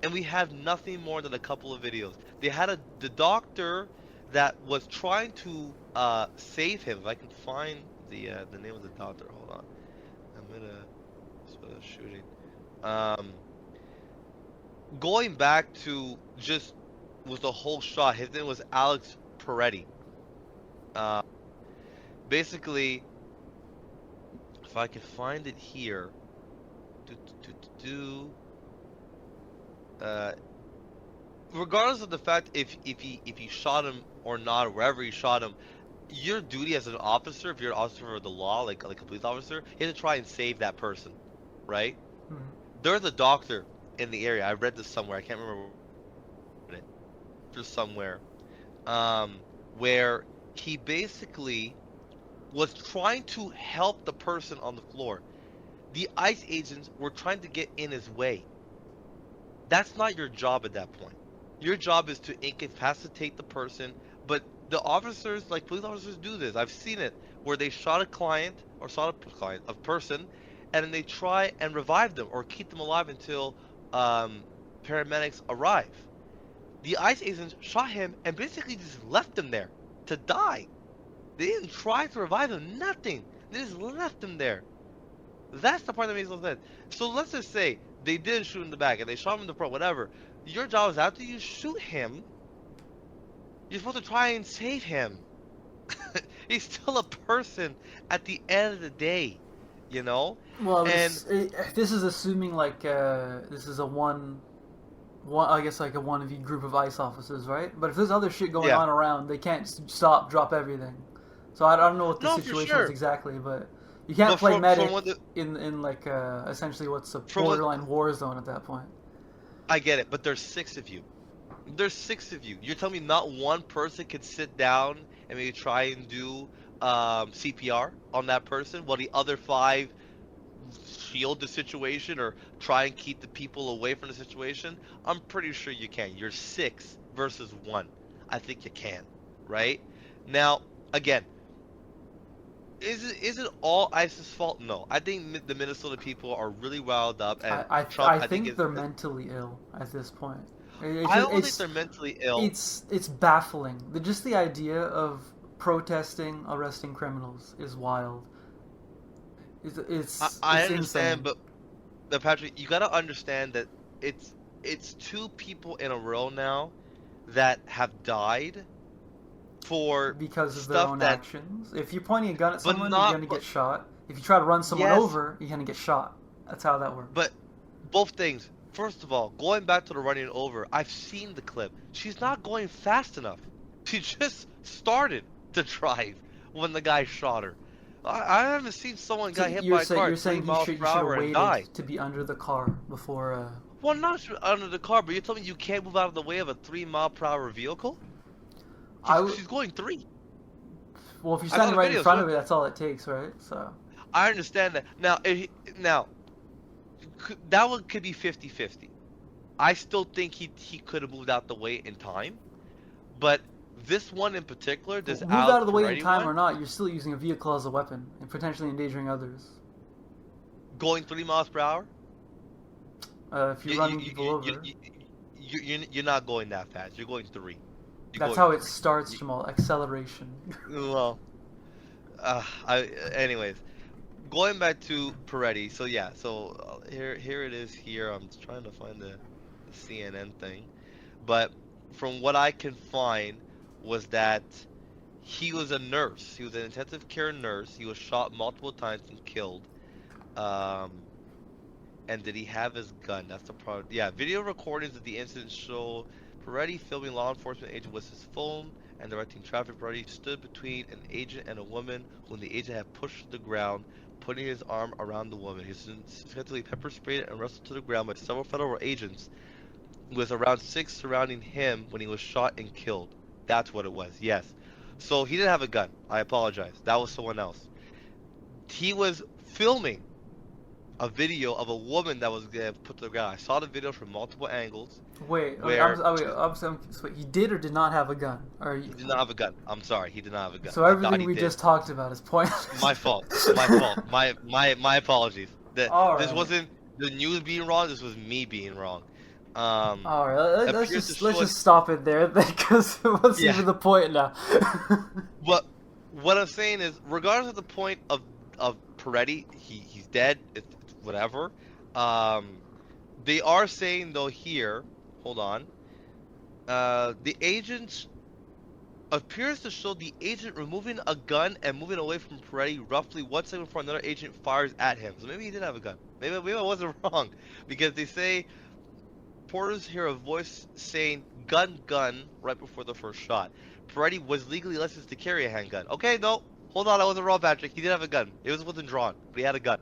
Speaker 7: and we have nothing more than a couple of videos. They had the doctor that was trying to save him. If I can find the name of the doctor, hold on. I'm gonna shooting. Going back to just was the whole shot. His name was Alex Peretti. Basically, if I can find it here, regardless of the fact if he shot him or not, or wherever he shot him, your duty as an officer, if you're an officer of the law, like a police officer, you have to try and save that person, right?
Speaker 5: Mm-hmm.
Speaker 7: There's a doctor in the area. I read this somewhere. I can't remember it. Just somewhere, where he basically was trying to help the person on the floor. The ICE agents were trying to get in his way. That's not your job at that point. Your job is to incapacitate the person, but the officers, like police officers, do this. I've seen it where they shot a client or shot a person, and then they try and revive them or keep them alive until paramedics arrive. The ICE agents shot him and basically just left him there to die. They didn't try to revive him, nothing. They just left him there. That's the part that makes no sense. So let's just say they did shoot him in the back and they shot him in the front, whatever. Your job is after you shoot him, you're supposed to try and save him. He's still a person at the end of the day, you know?
Speaker 5: Well, this is assuming like this is a one I guess like a 1v group of ICE officers, right? But if there's other shit going on around, they can't drop everything. So I don't know what the situation is exactly, but you can't play medic in like essentially what's a borderline war zone at that point.
Speaker 7: I get it, but there's 6 of you. There's 6 of you. You're telling me not one person can sit down and maybe try and do CPR on that person while the other 5 shield the situation or try and keep the people away from the situation, I'm pretty sure you can. You're 6 versus 1. I think you can, right? Now, again, is it all ISIS fault? No. I think the Minnesota people are really riled up, and Trump,
Speaker 5: I think they're mentally ill at this point.
Speaker 7: I don't think they're mentally ill.
Speaker 5: It's baffling. Just the idea of protesting, arresting criminals is wild.
Speaker 7: I
Speaker 5: it's
Speaker 7: understand,
Speaker 5: insane.
Speaker 7: but Patrick, you gotta understand that it's 2 people in a row now that have died for
Speaker 5: Because of their
Speaker 7: stuff
Speaker 5: own
Speaker 7: that,
Speaker 5: actions. If you're pointing a gun at
Speaker 7: but
Speaker 5: someone,
Speaker 7: not,
Speaker 5: you're gonna get shot. If you try to run someone
Speaker 7: yes,
Speaker 5: over, you're gonna get shot. That's how that works.
Speaker 7: but both things. First of all, going back to the running over, I've seen the clip. She's not going fast enough. She just started to drive when the guy shot her. I haven't seen someone
Speaker 5: So
Speaker 7: get hit by a car
Speaker 5: you're
Speaker 7: at 3
Speaker 5: saying
Speaker 7: miles
Speaker 5: you
Speaker 7: per
Speaker 5: should have
Speaker 7: hour and die.
Speaker 5: waited to be under the car before.
Speaker 7: Well, not under the car, but you're telling me you can't move out of the way of a 3-mile-per-hour vehicle? She's going 3.
Speaker 5: Well, if you're
Speaker 7: I saw
Speaker 5: standing
Speaker 7: the
Speaker 5: right in
Speaker 7: video,
Speaker 5: front
Speaker 7: so
Speaker 5: of it, that's all it takes, right? So.
Speaker 7: I understand that. Now, that one could be 50-50. I still think he could have moved out the way in time, but this one in particular, this
Speaker 5: Move out of the way in
Speaker 7: Peretti
Speaker 5: time
Speaker 7: one,
Speaker 5: or not, you're still using a vehicle as a weapon and potentially endangering others.
Speaker 7: going 3 miles per hour.
Speaker 5: If you're running people over.
Speaker 7: You're not going that fast. You're going 3.
Speaker 5: That's how it starts, Jamal. Acceleration.
Speaker 7: Well, anyways, going back to Peretti. So yeah, here it is. Here I'm just trying to find the CNN thing, but from what I can find was that he was a nurse. He was an intensive care nurse. He was shot multiple times and killed. And did he have his gun? That's the problem. Yeah, video recordings of the incident show Peretti filming law enforcement agent with his phone and directing traffic. Peretti stood between an agent and a woman whom the agent had pushed to the ground, putting his arm around the woman. He was successfully pepper sprayed and wrestled to the ground by several federal agents, with around 6 surrounding him when he was shot and killed. That's what it was, yes. So he didn't have a gun. I apologize. That was someone else. He was filming a video of a woman that was put to the ground. I saw the video from multiple angles.
Speaker 5: Wait, he did or did not have a gun?
Speaker 7: He did not have a gun. I'm sorry, he did not have a gun.
Speaker 5: So everything we just talked about is pointless.
Speaker 7: My fault. My fault. My apologies. This wasn't the news being wrong. This was me being wrong.
Speaker 5: All right, let's just stop it there because what's even the point now?
Speaker 7: But what I'm saying is, regardless of the point of Peretti, he's dead. It's whatever. They are saying though here, hold on. The agent appears to show the agent removing a gun and moving away from Peretti roughly 1 second before another agent fires at him. So maybe he did have a gun. Maybe I wasn't wrong, because they say reporters hear a voice saying "gun, gun" right before the first shot. Peretti was legally licensed to carry a handgun. Okay, no, hold on, I wasn't wrong, Patrick. He did have a gun. It wasn't drawn, but he had a gun.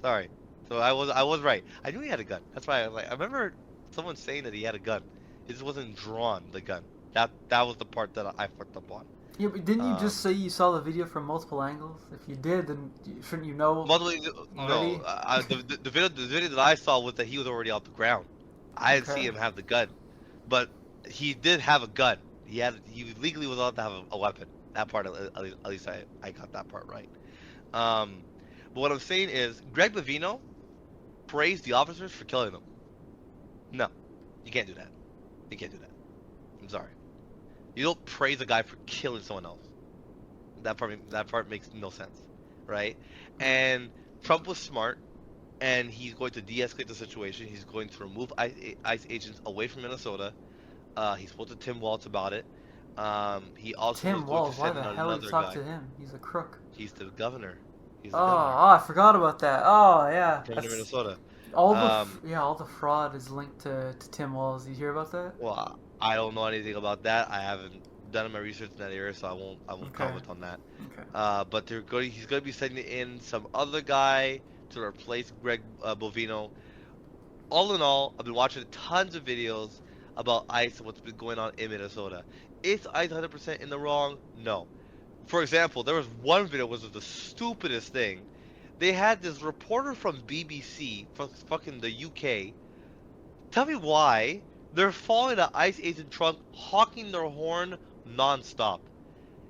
Speaker 7: Sorry. So I was right. I knew he had a gun. That's why I remember someone saying that he had a gun. It just wasn't drawn, the gun. That was the part that I fucked up on.
Speaker 5: Yeah, but didn't you just say you saw the video from multiple angles? If you did, then shouldn't you know?
Speaker 7: No, the video that I saw was that he was already off the ground. I didn't see him have the gun, but he did have a gun. He legally was allowed to have a weapon. That part, at least I got that part right. But what I'm saying is, Greg Bovino praised the officers for killing them. No, you can't do that. You can't do that. I'm sorry. You don't praise a guy for killing someone else. That part makes no sense, right? And Trump was smart, and he's going to de-escalate the situation. He's going to remove ICE agents away from Minnesota. He spoke to Tim Walz about it. He also
Speaker 5: Tim Walz, why the hell did you talk to him? He's a crook.
Speaker 7: He's the governor.
Speaker 5: I forgot about that. Oh yeah.
Speaker 7: Governor of Minnesota.
Speaker 5: All the fraud is linked to Tim Walz. Did you hear about that?
Speaker 7: Well, I don't know anything about that. I haven't done my research in that area, so I won't comment on that.
Speaker 5: Okay.
Speaker 7: But he's going to be sending in some other guy to replace Greg Bovino. All in all, I've been watching tons of videos about ICE and what's been going on in Minnesota. Is ICE 100% in the wrong? No. For example, there was one video was the stupidest thing. they had this reporter from BBC, from fucking the UK. Tell me why they're following the ICE agent truck, honking their horn nonstop.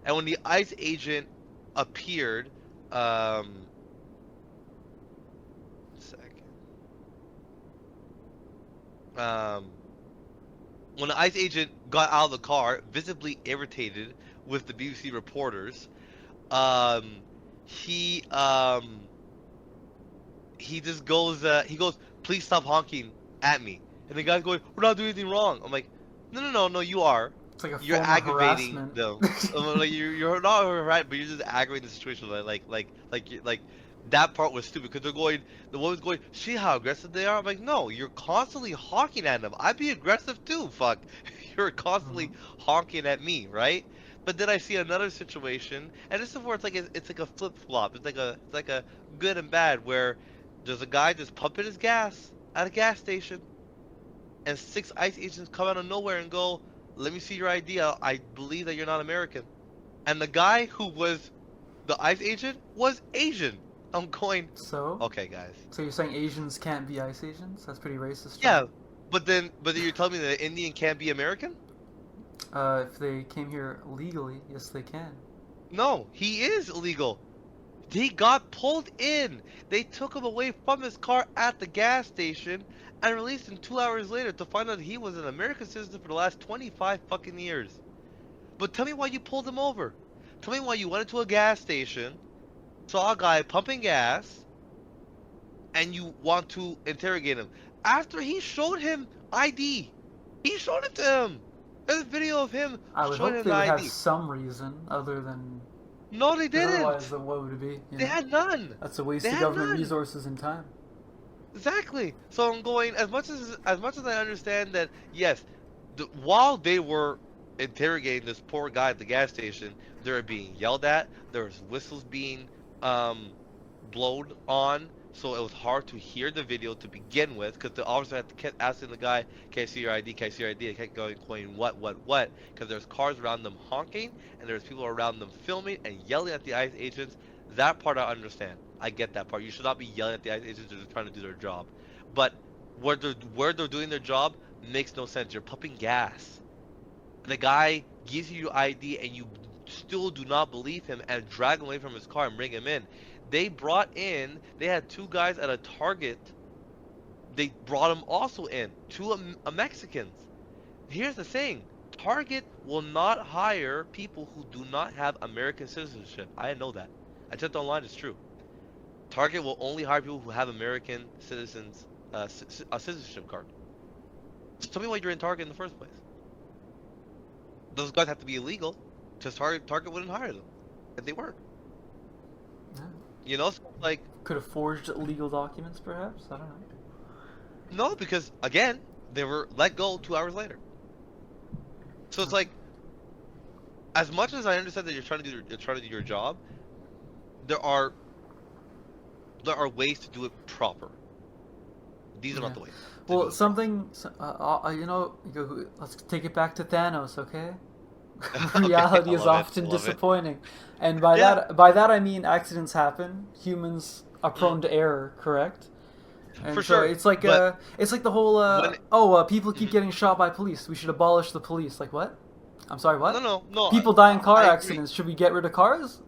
Speaker 7: And when the ICE agent appeared, second. When the ICE agent got out of the car, visibly irritated with the BBC reporters, he just goes, please stop honking at me. And the guy's going, we're not doing anything wrong. I'm like, no, you are.
Speaker 5: It's like a
Speaker 7: You're
Speaker 5: form of
Speaker 7: aggravating
Speaker 5: harassment.
Speaker 7: them. Like you're not right, but you're just aggravating the situation. Like that part was stupid because the woman's going, see how aggressive they are? I'm like, no, you're constantly honking at them. I'd be aggressive too. Fuck, you're constantly honking at me, right? But then I see another situation, and this is where it's like a flip flop. It's like a good and bad where there's a guy just pumping his gas at a gas station, and 6 ICE agents come out of nowhere and go, let me see your ID. I believe that you're not American. And the guy who was the ICE agent was Asian. I'm going,
Speaker 5: So?
Speaker 7: okay, guys.
Speaker 5: So you're saying Asians can't be ICE agents? That's pretty racist.
Speaker 7: Yeah, but then you're telling me that an Indian can't be American?
Speaker 5: If they came here legally, yes, they can.
Speaker 7: No, he is illegal. He got pulled in. They took him away from his car at the gas station and released him 2 hours later to find out he was an American citizen for the last 25 fucking years. But tell me why you pulled him over. Tell me why you went into a gas station, saw a guy pumping gas, and you want to interrogate him. After he showed him ID. He showed it to him. There's a video of him
Speaker 5: I would
Speaker 7: showing
Speaker 5: hope
Speaker 7: him
Speaker 5: they
Speaker 7: the
Speaker 5: would
Speaker 7: ID.
Speaker 5: have some reason other than...
Speaker 7: No, they didn't.
Speaker 5: Otherwise, what would it be? You
Speaker 7: They
Speaker 5: know?
Speaker 7: had none.
Speaker 5: That's a waste
Speaker 7: They
Speaker 5: of
Speaker 7: had
Speaker 5: government
Speaker 7: none.
Speaker 5: resources and time.
Speaker 7: Exactly. So I'm going, as much as I understand that, yes, while they were interrogating this poor guy at the gas station, they were being yelled at. There was whistles being blown on, so it was hard to hear the video to begin with, because the officer had to keep asking the guy, "Can I see your ID? Can I see your ID?" They kept going, what? Because there's cars around them honking, and there's people around them filming and yelling at the ICE agents. That part I understand. I get that part. You should not be yelling at the ICE agents. They're just trying to do their job. But where they're doing their job makes no sense. You're pumping gas. The guy gives you your ID, and you still do not believe him and drag him away from his car and bring him in. They had 2 guys at a Target. They brought them also in. 2 Mexicans. Here's the thing. Target will not hire people who do not have American citizenship. I know that. I checked online, it's true. Target will only hire people who have American citizens, a citizenship card. Just tell me why you're in Target in the first place. Those guys have to be illegal, because Target wouldn't hire them if they weren't.
Speaker 5: Yeah.
Speaker 7: You know, so like,
Speaker 5: Could have forged legal documents, perhaps? I don't know.
Speaker 7: no, because again, they were let go 2 hours later. So it's like, as much as I understand that you're trying to do your job, there are ways to do it proper. These are not the ways.
Speaker 5: Well, let's take it back to Thanos, okay? Reality is often disappointing, and by that I mean accidents happen. Humans are prone to error, correct? And
Speaker 7: For
Speaker 5: so
Speaker 7: sure.
Speaker 5: it's like the whole people keep getting shot by police. We should abolish the police. Like what? I'm sorry, what?
Speaker 7: No.
Speaker 5: People die in car
Speaker 7: I agree.
Speaker 5: accidents. Should we get rid of cars?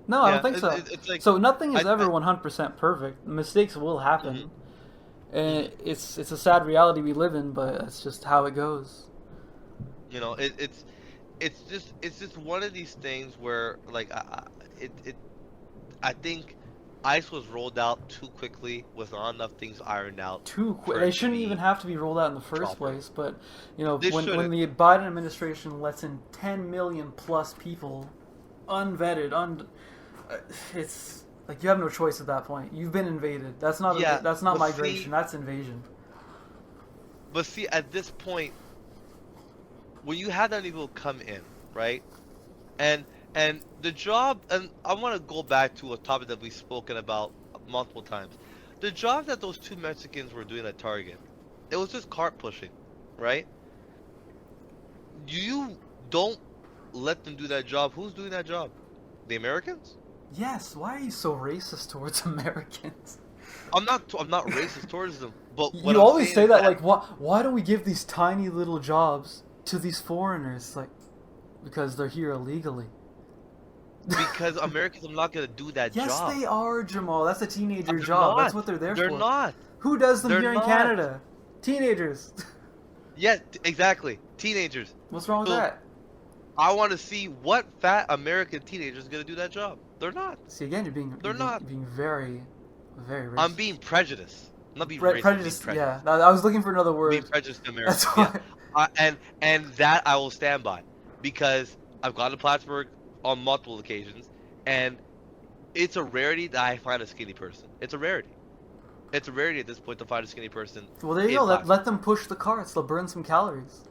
Speaker 5: No, I don't think so.
Speaker 7: It's like,
Speaker 5: So nothing is ever 100% perfect. Mistakes will happen, and it's a sad reality we live in, but it's just how it goes.
Speaker 7: You know, it's just one of these things where like I think ICE was rolled out too quickly with not enough things ironed out.
Speaker 5: Too quick. They shouldn't even have to be rolled out in the first
Speaker 7: proper.
Speaker 5: place. But you know,
Speaker 7: They
Speaker 5: when
Speaker 7: shouldn't.
Speaker 5: the Biden administration lets in 10 million plus people, unvetted, it's like you have no choice at that point. You've been invaded. That's not
Speaker 7: but
Speaker 5: migration.
Speaker 7: see-
Speaker 5: That's invasion.
Speaker 7: But see, at this point, when you have that many people come in, right, and the job, and I want to go back to a topic that we've spoken about multiple times. The job that those 2 Mexicans were doing at Target, it was just cart pushing, right? You don't let them do that job. Who's doing that job? The Americans?
Speaker 5: Yes. Why are you so racist towards Americans?
Speaker 7: I'm not racist towards them, but what
Speaker 5: You
Speaker 7: I'm
Speaker 5: always
Speaker 7: saying
Speaker 5: say
Speaker 7: is
Speaker 5: that, like, why don't we give these tiny little jobs to these foreigners? Like, because they're here illegally.
Speaker 7: because Americans are not gonna do that
Speaker 5: Yes,
Speaker 7: job.
Speaker 5: they are, Jamal. That's a teenager
Speaker 7: They're
Speaker 5: job. That's
Speaker 7: not.
Speaker 5: what they're there
Speaker 7: They're
Speaker 5: for.
Speaker 7: not.
Speaker 5: Who does them
Speaker 7: They're
Speaker 5: here in
Speaker 7: not.
Speaker 5: Canada? Teenagers.
Speaker 7: Yeah, exactly. Teenagers.
Speaker 5: What's wrong with
Speaker 7: So,
Speaker 5: that?
Speaker 7: I want to see what fat American teenager is gonna do that job. They're not.
Speaker 5: See, again, you're being very, very racist.
Speaker 7: I'm being prejudiced. I'm not being racist. I'm being
Speaker 5: Prejudiced.
Speaker 7: prejudiced.
Speaker 5: Yeah, I was looking for another word.
Speaker 7: Being prejudiced to America.
Speaker 5: That's why.
Speaker 7: Yeah. And that I will stand by because I've gone to Plattsburgh on multiple occasions, and it's a rarity that I find a skinny person. It's a rarity. It's a rarity at this point to find a skinny person.
Speaker 5: Well, there you go. Let them push the carts. They'll burn some calories.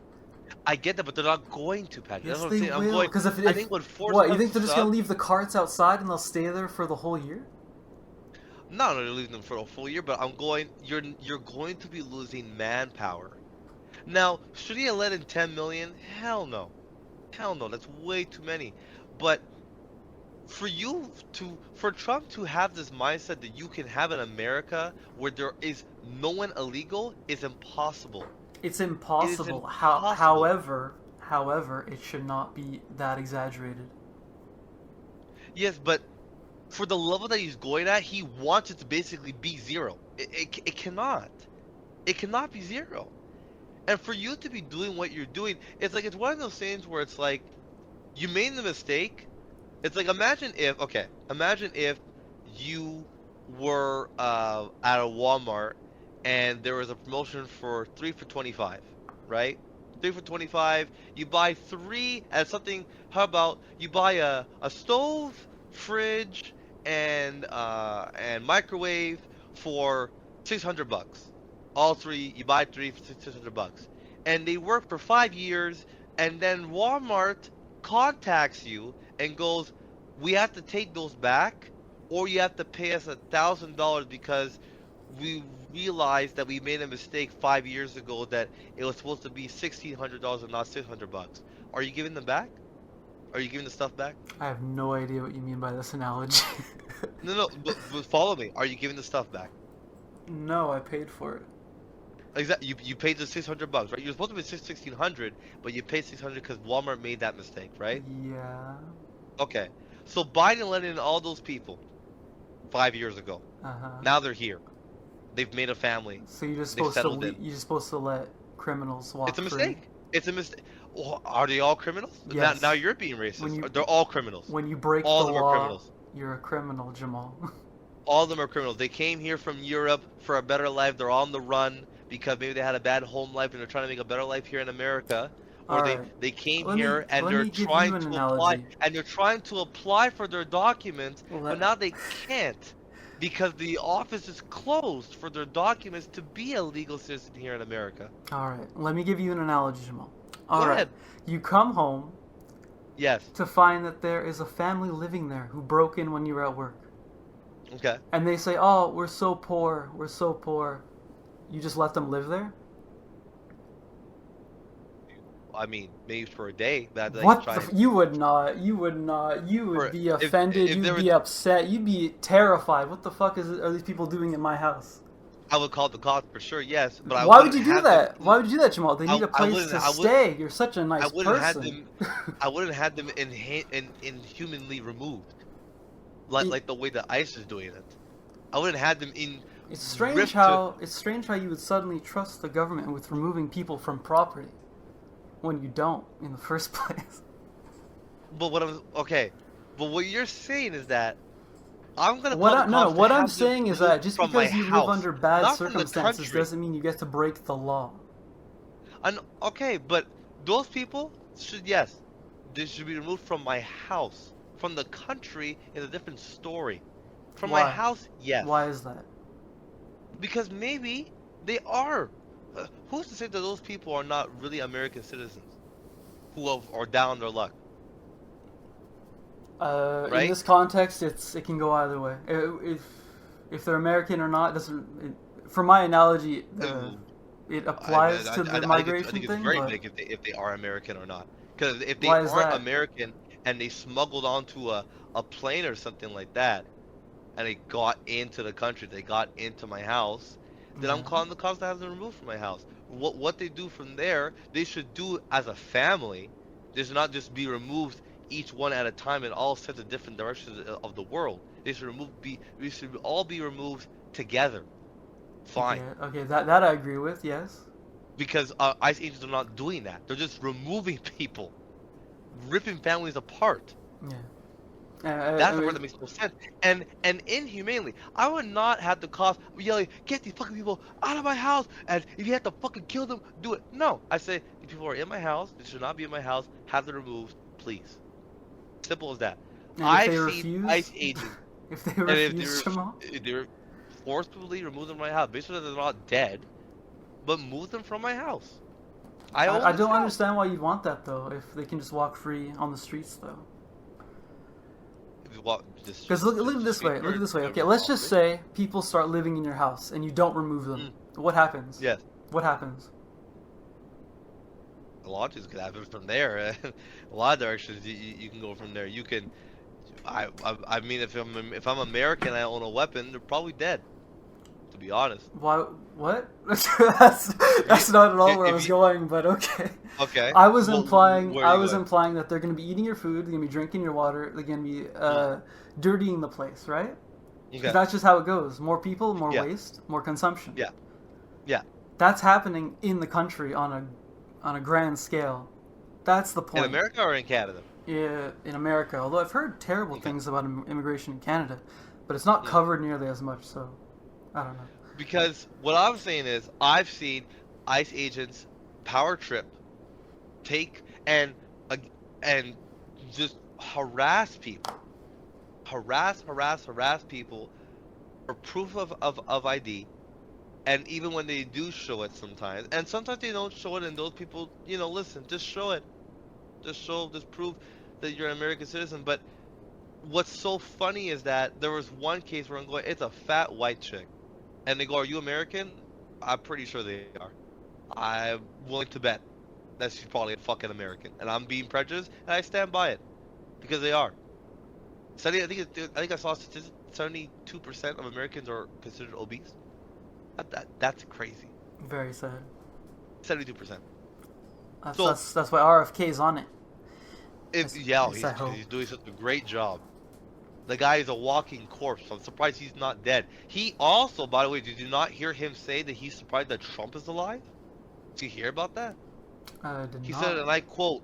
Speaker 7: I get that, but they're not going to, Patrick.
Speaker 5: Yes,
Speaker 7: That's what I'm
Speaker 5: they
Speaker 7: saying. I'm
Speaker 5: will.
Speaker 7: going.
Speaker 5: Because if
Speaker 7: I think when force
Speaker 5: what you
Speaker 7: comes
Speaker 5: think they're
Speaker 7: to
Speaker 5: just gonna
Speaker 7: shove-
Speaker 5: leave the carts outside and they'll stay there for the whole year?
Speaker 7: No, they're leaving them for a full year, but I'm going. You're going to be losing manpower. Now, should he have let in 10 million? Hell no, hell no. That's way too many. But for Trump to have this mindset that you can have in America where there is no one illegal is impossible.
Speaker 5: It's impossible.
Speaker 7: impossible.
Speaker 5: However, it should not be that exaggerated.
Speaker 7: Yes, but for the level that he's going at, he wants it to basically be zero. It cannot. It cannot be zero. And for you to be doing what you're doing, it's like it's one of those things where it's like you made the mistake. It's like imagine if you were at a Walmart and there was a promotion for 3 for $25, right? 3 for $25. You buy 3 at something. How about you buy a stove, fridge, and microwave for $600. All 3, you buy 3 for $600, and they work for 5 years, and then Walmart contacts you and goes, "We have to take those back, or you have to pay us $1,000 because we realized that we made a mistake 5 years ago that it was supposed to be $1,600 and not $600." Are you giving them back? Are you giving the stuff back?
Speaker 5: I have no idea what you mean by this analogy.
Speaker 7: No, but follow me. Are you giving the stuff back?
Speaker 5: No, I paid for it.
Speaker 7: Exactly. You paid the $600, right? You're supposed to pay $1,600, but you paid $600 because Walmart made that mistake, right?
Speaker 5: Yeah.
Speaker 7: Okay. So Biden let in all those people 5 years ago. Now they're here. They've made a family.
Speaker 5: So you're just
Speaker 7: They've
Speaker 5: supposed
Speaker 7: settled
Speaker 5: to
Speaker 7: in.
Speaker 5: you're supposed to let criminals walk
Speaker 7: It's a
Speaker 5: free.
Speaker 7: mistake. It's a mistake. Well, are they all criminals?
Speaker 5: Yes.
Speaker 7: Now you're being racist.
Speaker 5: When you-
Speaker 7: They're all criminals.
Speaker 5: When you break
Speaker 7: All
Speaker 5: the
Speaker 7: of them are
Speaker 5: law,
Speaker 7: criminals.
Speaker 5: you're a criminal, Jamal.
Speaker 7: All of them are criminals. They came here from Europe for a better life. They're on the run because maybe they had a bad home life and they're trying to make a better life here in America. Or
Speaker 5: Alright.
Speaker 7: they came
Speaker 5: Let me-
Speaker 7: here and
Speaker 5: let
Speaker 7: they're
Speaker 5: me give you
Speaker 7: trying
Speaker 5: an
Speaker 7: to
Speaker 5: analogy.
Speaker 7: apply for their documents,
Speaker 5: Well,
Speaker 7: but now they can't because the office is closed for their documents to be a legal citizen here in America.
Speaker 5: Alright, let me give you an analogy, Jamal.
Speaker 7: Go
Speaker 5: Alright,
Speaker 7: ahead.
Speaker 5: you come home
Speaker 7: Yes.
Speaker 5: to find that there is a family living there who broke in when you were at work.
Speaker 7: Okay.
Speaker 5: And they say, "Oh, we're so poor, we're so poor." You just let them live there?
Speaker 7: I mean, maybe for a day. That
Speaker 5: What?
Speaker 7: try.
Speaker 5: You would not. You would be offended.
Speaker 7: if
Speaker 5: You'd
Speaker 7: there
Speaker 5: be
Speaker 7: was-
Speaker 5: upset. You'd be terrified. What the fuck are these people doing in my house?
Speaker 7: I would call the cops for sure. Yes, but I
Speaker 5: Why would
Speaker 7: wouldn't
Speaker 5: you do
Speaker 7: have
Speaker 5: that?
Speaker 7: them-
Speaker 5: Why would you do that, Jamal? They
Speaker 7: I-
Speaker 5: need a
Speaker 7: I
Speaker 5: place
Speaker 7: wouldn't-
Speaker 5: to
Speaker 7: I would-
Speaker 5: stay. You're such a nice
Speaker 7: I wouldn't have
Speaker 5: person.
Speaker 7: them. I wouldn't have them inhumanly removed, like the way that ICE is doing it. I wouldn't have them in.
Speaker 5: It's strange
Speaker 7: ripped
Speaker 5: how you would suddenly trust the government with removing people from property when you don't in the first place.
Speaker 7: But what you're saying is that I'm gonna.
Speaker 5: What
Speaker 7: call
Speaker 5: I,
Speaker 7: the
Speaker 5: no,
Speaker 7: cops to
Speaker 5: what I'm
Speaker 7: have them
Speaker 5: saying is that
Speaker 7: removed
Speaker 5: just
Speaker 7: from my
Speaker 5: because you live
Speaker 7: house,
Speaker 5: under bad
Speaker 7: not from the
Speaker 5: circumstances
Speaker 7: country.
Speaker 5: doesn't mean you get to break the law.
Speaker 7: Okay, but those people they should be removed from my house. From the country is a different story. From
Speaker 5: Why?
Speaker 7: my house, yes.
Speaker 5: Why is that?
Speaker 7: Because maybe they are. Who's to say that those people are not really American citizens who are down their luck? Right?
Speaker 5: In this context, it can go either way. If they're American or not doesn't. For my analogy, it applies to the migration
Speaker 7: I think
Speaker 5: thing.
Speaker 7: it's very
Speaker 5: but
Speaker 7: big if they are American or not. Because if they
Speaker 5: Why is
Speaker 7: aren't
Speaker 5: that?
Speaker 7: American, and they smuggled onto a plane or something like that, and they got into the country, they got into my house, then I'm calling the cops to have them removed from my house. What they do from there, they should do as a family. They should not just be removed each one at a time in all sets of different directions of the world. They should we should all be removed together. Fine.
Speaker 5: Okay, that I agree with. Yes.
Speaker 7: Because ICE agents are not doing that. They're just removing people, ripping families apart.
Speaker 5: Yeah.
Speaker 7: That's the part that makes no sense. And inhumanely, I would not have the cops yelling, "Get these fucking people out of my house!" And if you have to fucking kill them, do it. No, I say, if people are in my house, they should not be in my house. Have them removed, please. Simple as that. I've seen ICE agents.
Speaker 5: If they refuse,
Speaker 7: if they're forcibly remove them from my house, basically they're not dead, but move them from my house. I
Speaker 5: don't understand why you'd want that though. If they can just walk free on the streets though. Because look at this way. Look at this way. Okay, let's just say people start living in your house and you don't remove them. What happens?
Speaker 7: Yes.
Speaker 5: What happens?
Speaker 7: A lot of things could happen from there. A lot of directions you can go from there. You can. I mean, if I'm American, and I own a weapon, they're probably dead. To be honest.
Speaker 5: Why? What? that's not at all where I was going. But okay.
Speaker 7: Okay.
Speaker 5: I was implying that they're going to be eating your food, they're going to be drinking your water, they're going to be dirtying the place, right? Okay. That's just how it goes. More people, more waste, more consumption.
Speaker 7: Yeah. Yeah.
Speaker 5: That's happening in the country on a grand scale. That's the point.
Speaker 7: In America or in Canada?
Speaker 5: Yeah, in America. Although I've heard terrible things about immigration in Canada, but it's not covered nearly as much. So I don't know.
Speaker 7: Because what I'm saying is, I've seen ICE agents power trip, take and just harass people, harass people for proof of ID. And even when they do show it sometimes, and sometimes they don't show it, and those people, listen, just show it. Just prove that you're an American citizen. But what's so funny is that there was one case where I'm going, it's a fat white chick. And they go, "Are you American?" I'm pretty sure they are. I'm willing to bet that she's probably a fucking American. And I'm being prejudiced, and I stand by it. Because they are. So I think I saw 72% of Americans are considered obese. That's crazy.
Speaker 5: Very sad.
Speaker 7: 72%.
Speaker 5: That's why RFK's on it.
Speaker 7: He's doing such a great job. The guy is a walking corpse. I'm surprised he's not dead. He also, by the way, did you not hear him say that he's surprised that Trump is alive? Did you hear about that? He said, and I quote,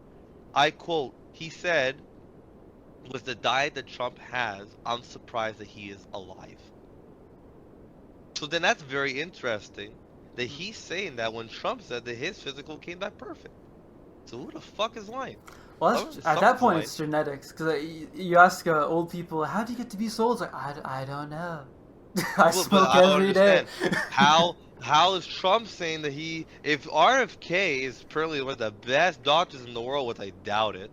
Speaker 7: he said, "With the diet that Trump has, I'm surprised that he is alive." So then that's very interesting that he's saying that when Trump said that his physical came back perfect. So who the fuck is lying?
Speaker 5: Well, at that point, it's genetics. Because you ask old people, "How do you get to be so old?" It's like, I don't know. I smoke every day.
Speaker 7: How is Trump saying that if RFK is apparently one of the best doctors in the world, which I doubt it,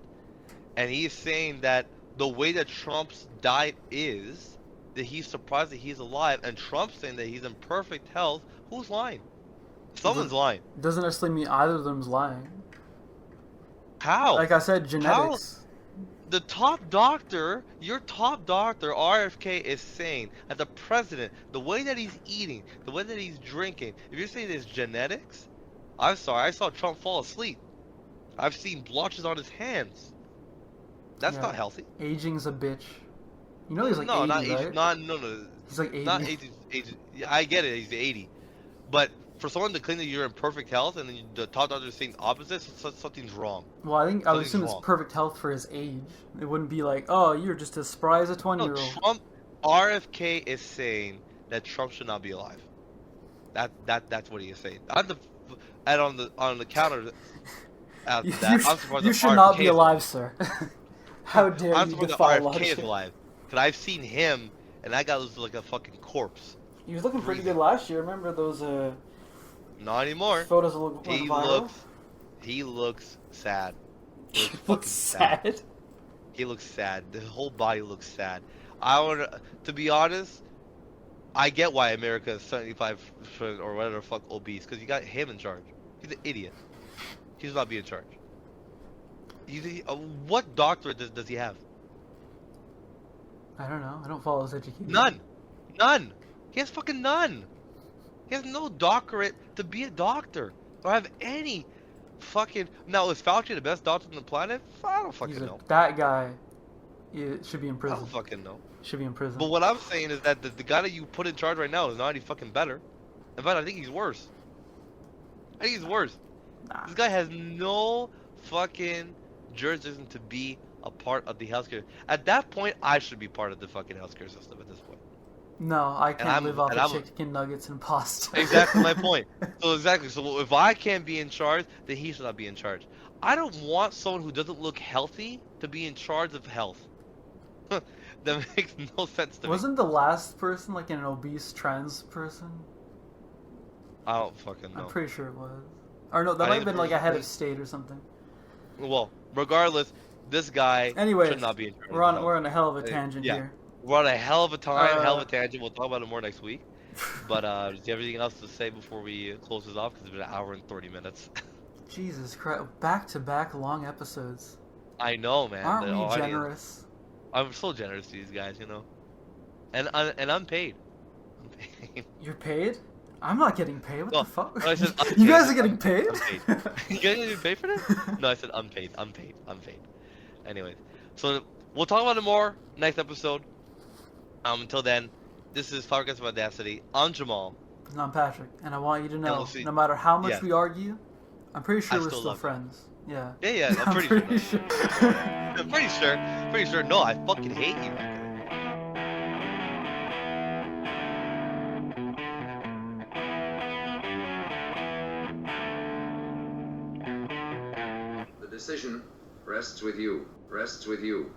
Speaker 7: and he's saying that the way that Trump's diet is, that he's surprised that he's alive, and Trump's saying that he's in perfect health, who's lying? Someone's lying.
Speaker 5: Doesn't necessarily mean either of them's lying.
Speaker 7: How?
Speaker 5: Like I said, genetics.
Speaker 7: The top doctor, your top doctor, RFK, is saying that the president, the way that he's eating, the way that he's drinking, if you're saying it's genetics, I'm sorry, I saw Trump fall asleep. I've seen blotches on his hands. That's not healthy.
Speaker 5: Aging's a bitch. You know he's like 80, right?
Speaker 7: No.
Speaker 5: He's like 80.
Speaker 7: Not 80. Yeah, I get it, he's 80. But for someone to claim that you're in perfect health and then the top doctor is saying opposite, something's wrong.
Speaker 5: Well, I would assume it's perfect health for his age. It wouldn't be like, "Oh, you're just as spry as a 20-year-old.
Speaker 7: RFK is saying that Trump should not be alive. That's what he is saying. On the counter, I'm surprised
Speaker 5: you should not be alive, sir. How dare you defy
Speaker 7: logic? RFK is alive. Because I've seen him, and that guy looks like a fucking corpse.
Speaker 5: He was looking pretty good last year. Remember those
Speaker 7: Not anymore.
Speaker 5: Photos look viral?
Speaker 7: He looks sad.
Speaker 5: He looks sad?
Speaker 7: He looks sad. The whole body looks sad. To be honest, I get why America is 75% or whatever the fuck obese, because you got him in charge. He's an idiot. He should not be in charge. What doctorate does he have?
Speaker 5: I don't know. I don't follow his education.
Speaker 7: None. None. He has fucking none. He has no doctorate to be a doctor or have any fucking. Now, is Fauci the best doctor on the planet? I don't fucking know.
Speaker 5: That guy should be in
Speaker 7: I
Speaker 5: prison.
Speaker 7: don't fucking know.
Speaker 5: Should be in prison.
Speaker 7: But what I'm saying is that the guy that you put in charge right now is not any fucking better. In fact, I think he's worse. I think he's worse.
Speaker 5: Nah.
Speaker 7: This guy has no fucking jurisdiction to be a part of the healthcare. At that point, I should be part of the fucking healthcare system at this point.
Speaker 5: No, I can't live off
Speaker 7: and
Speaker 5: of
Speaker 7: I'm-
Speaker 5: chicken nuggets and pasta.
Speaker 7: Exactly my point. So exactly. So if I can't be in charge, then he should not be in charge. I don't want someone who doesn't look healthy to be in charge of health. That makes no sense to me.
Speaker 5: Wasn't the last person like an obese trans person?
Speaker 7: I don't fucking know.
Speaker 5: I'm pretty sure it was. Or no, that
Speaker 7: I
Speaker 5: might
Speaker 7: think
Speaker 5: have been
Speaker 7: the
Speaker 5: like a
Speaker 7: person-
Speaker 5: head of state or something.
Speaker 7: Well, regardless, this guy
Speaker 5: Anyway,
Speaker 7: should not be in charge.
Speaker 5: we're on a hell of a
Speaker 7: Hey,
Speaker 5: tangent
Speaker 7: yeah.
Speaker 5: here.
Speaker 7: We're on a hell of a time, hell of
Speaker 5: Uh,
Speaker 7: a tangent. We'll talk about it more next week. But do you have anything else to say before we close this off? Because it's been an hour and 30 minutes.
Speaker 5: Jesus Christ, back-to-back long episodes.
Speaker 7: I know, man.
Speaker 5: Aren't
Speaker 7: the
Speaker 5: we
Speaker 7: audience-
Speaker 5: generous?
Speaker 7: I'm so generous to these guys, you know. And I'm paid. I'm paid.
Speaker 5: You're paid? I'm not getting paid. What
Speaker 7: No,
Speaker 5: the fuck?
Speaker 7: no, I said
Speaker 5: You
Speaker 7: unpaid.
Speaker 5: guys are getting paid?
Speaker 7: I'm paid. You guys didn't pay for this? No, I said unpaid. I'm paid. Anyways, so we'll talk about it more next episode. Until then, this is Flabbergasted with Audacity. I'm Jamal.
Speaker 5: And I'm Patrick, and I want you to know,
Speaker 7: we'll see-
Speaker 5: no matter how much
Speaker 7: Yeah.
Speaker 5: we argue, I'm pretty sure
Speaker 7: I
Speaker 5: we're
Speaker 7: still
Speaker 5: still
Speaker 7: love you.
Speaker 5: friends. Yeah.
Speaker 7: Yeah, I'm pretty sure. I'm pretty sure. Pretty sure. No, I fucking hate you.
Speaker 2: The decision rests with you. Rests with you.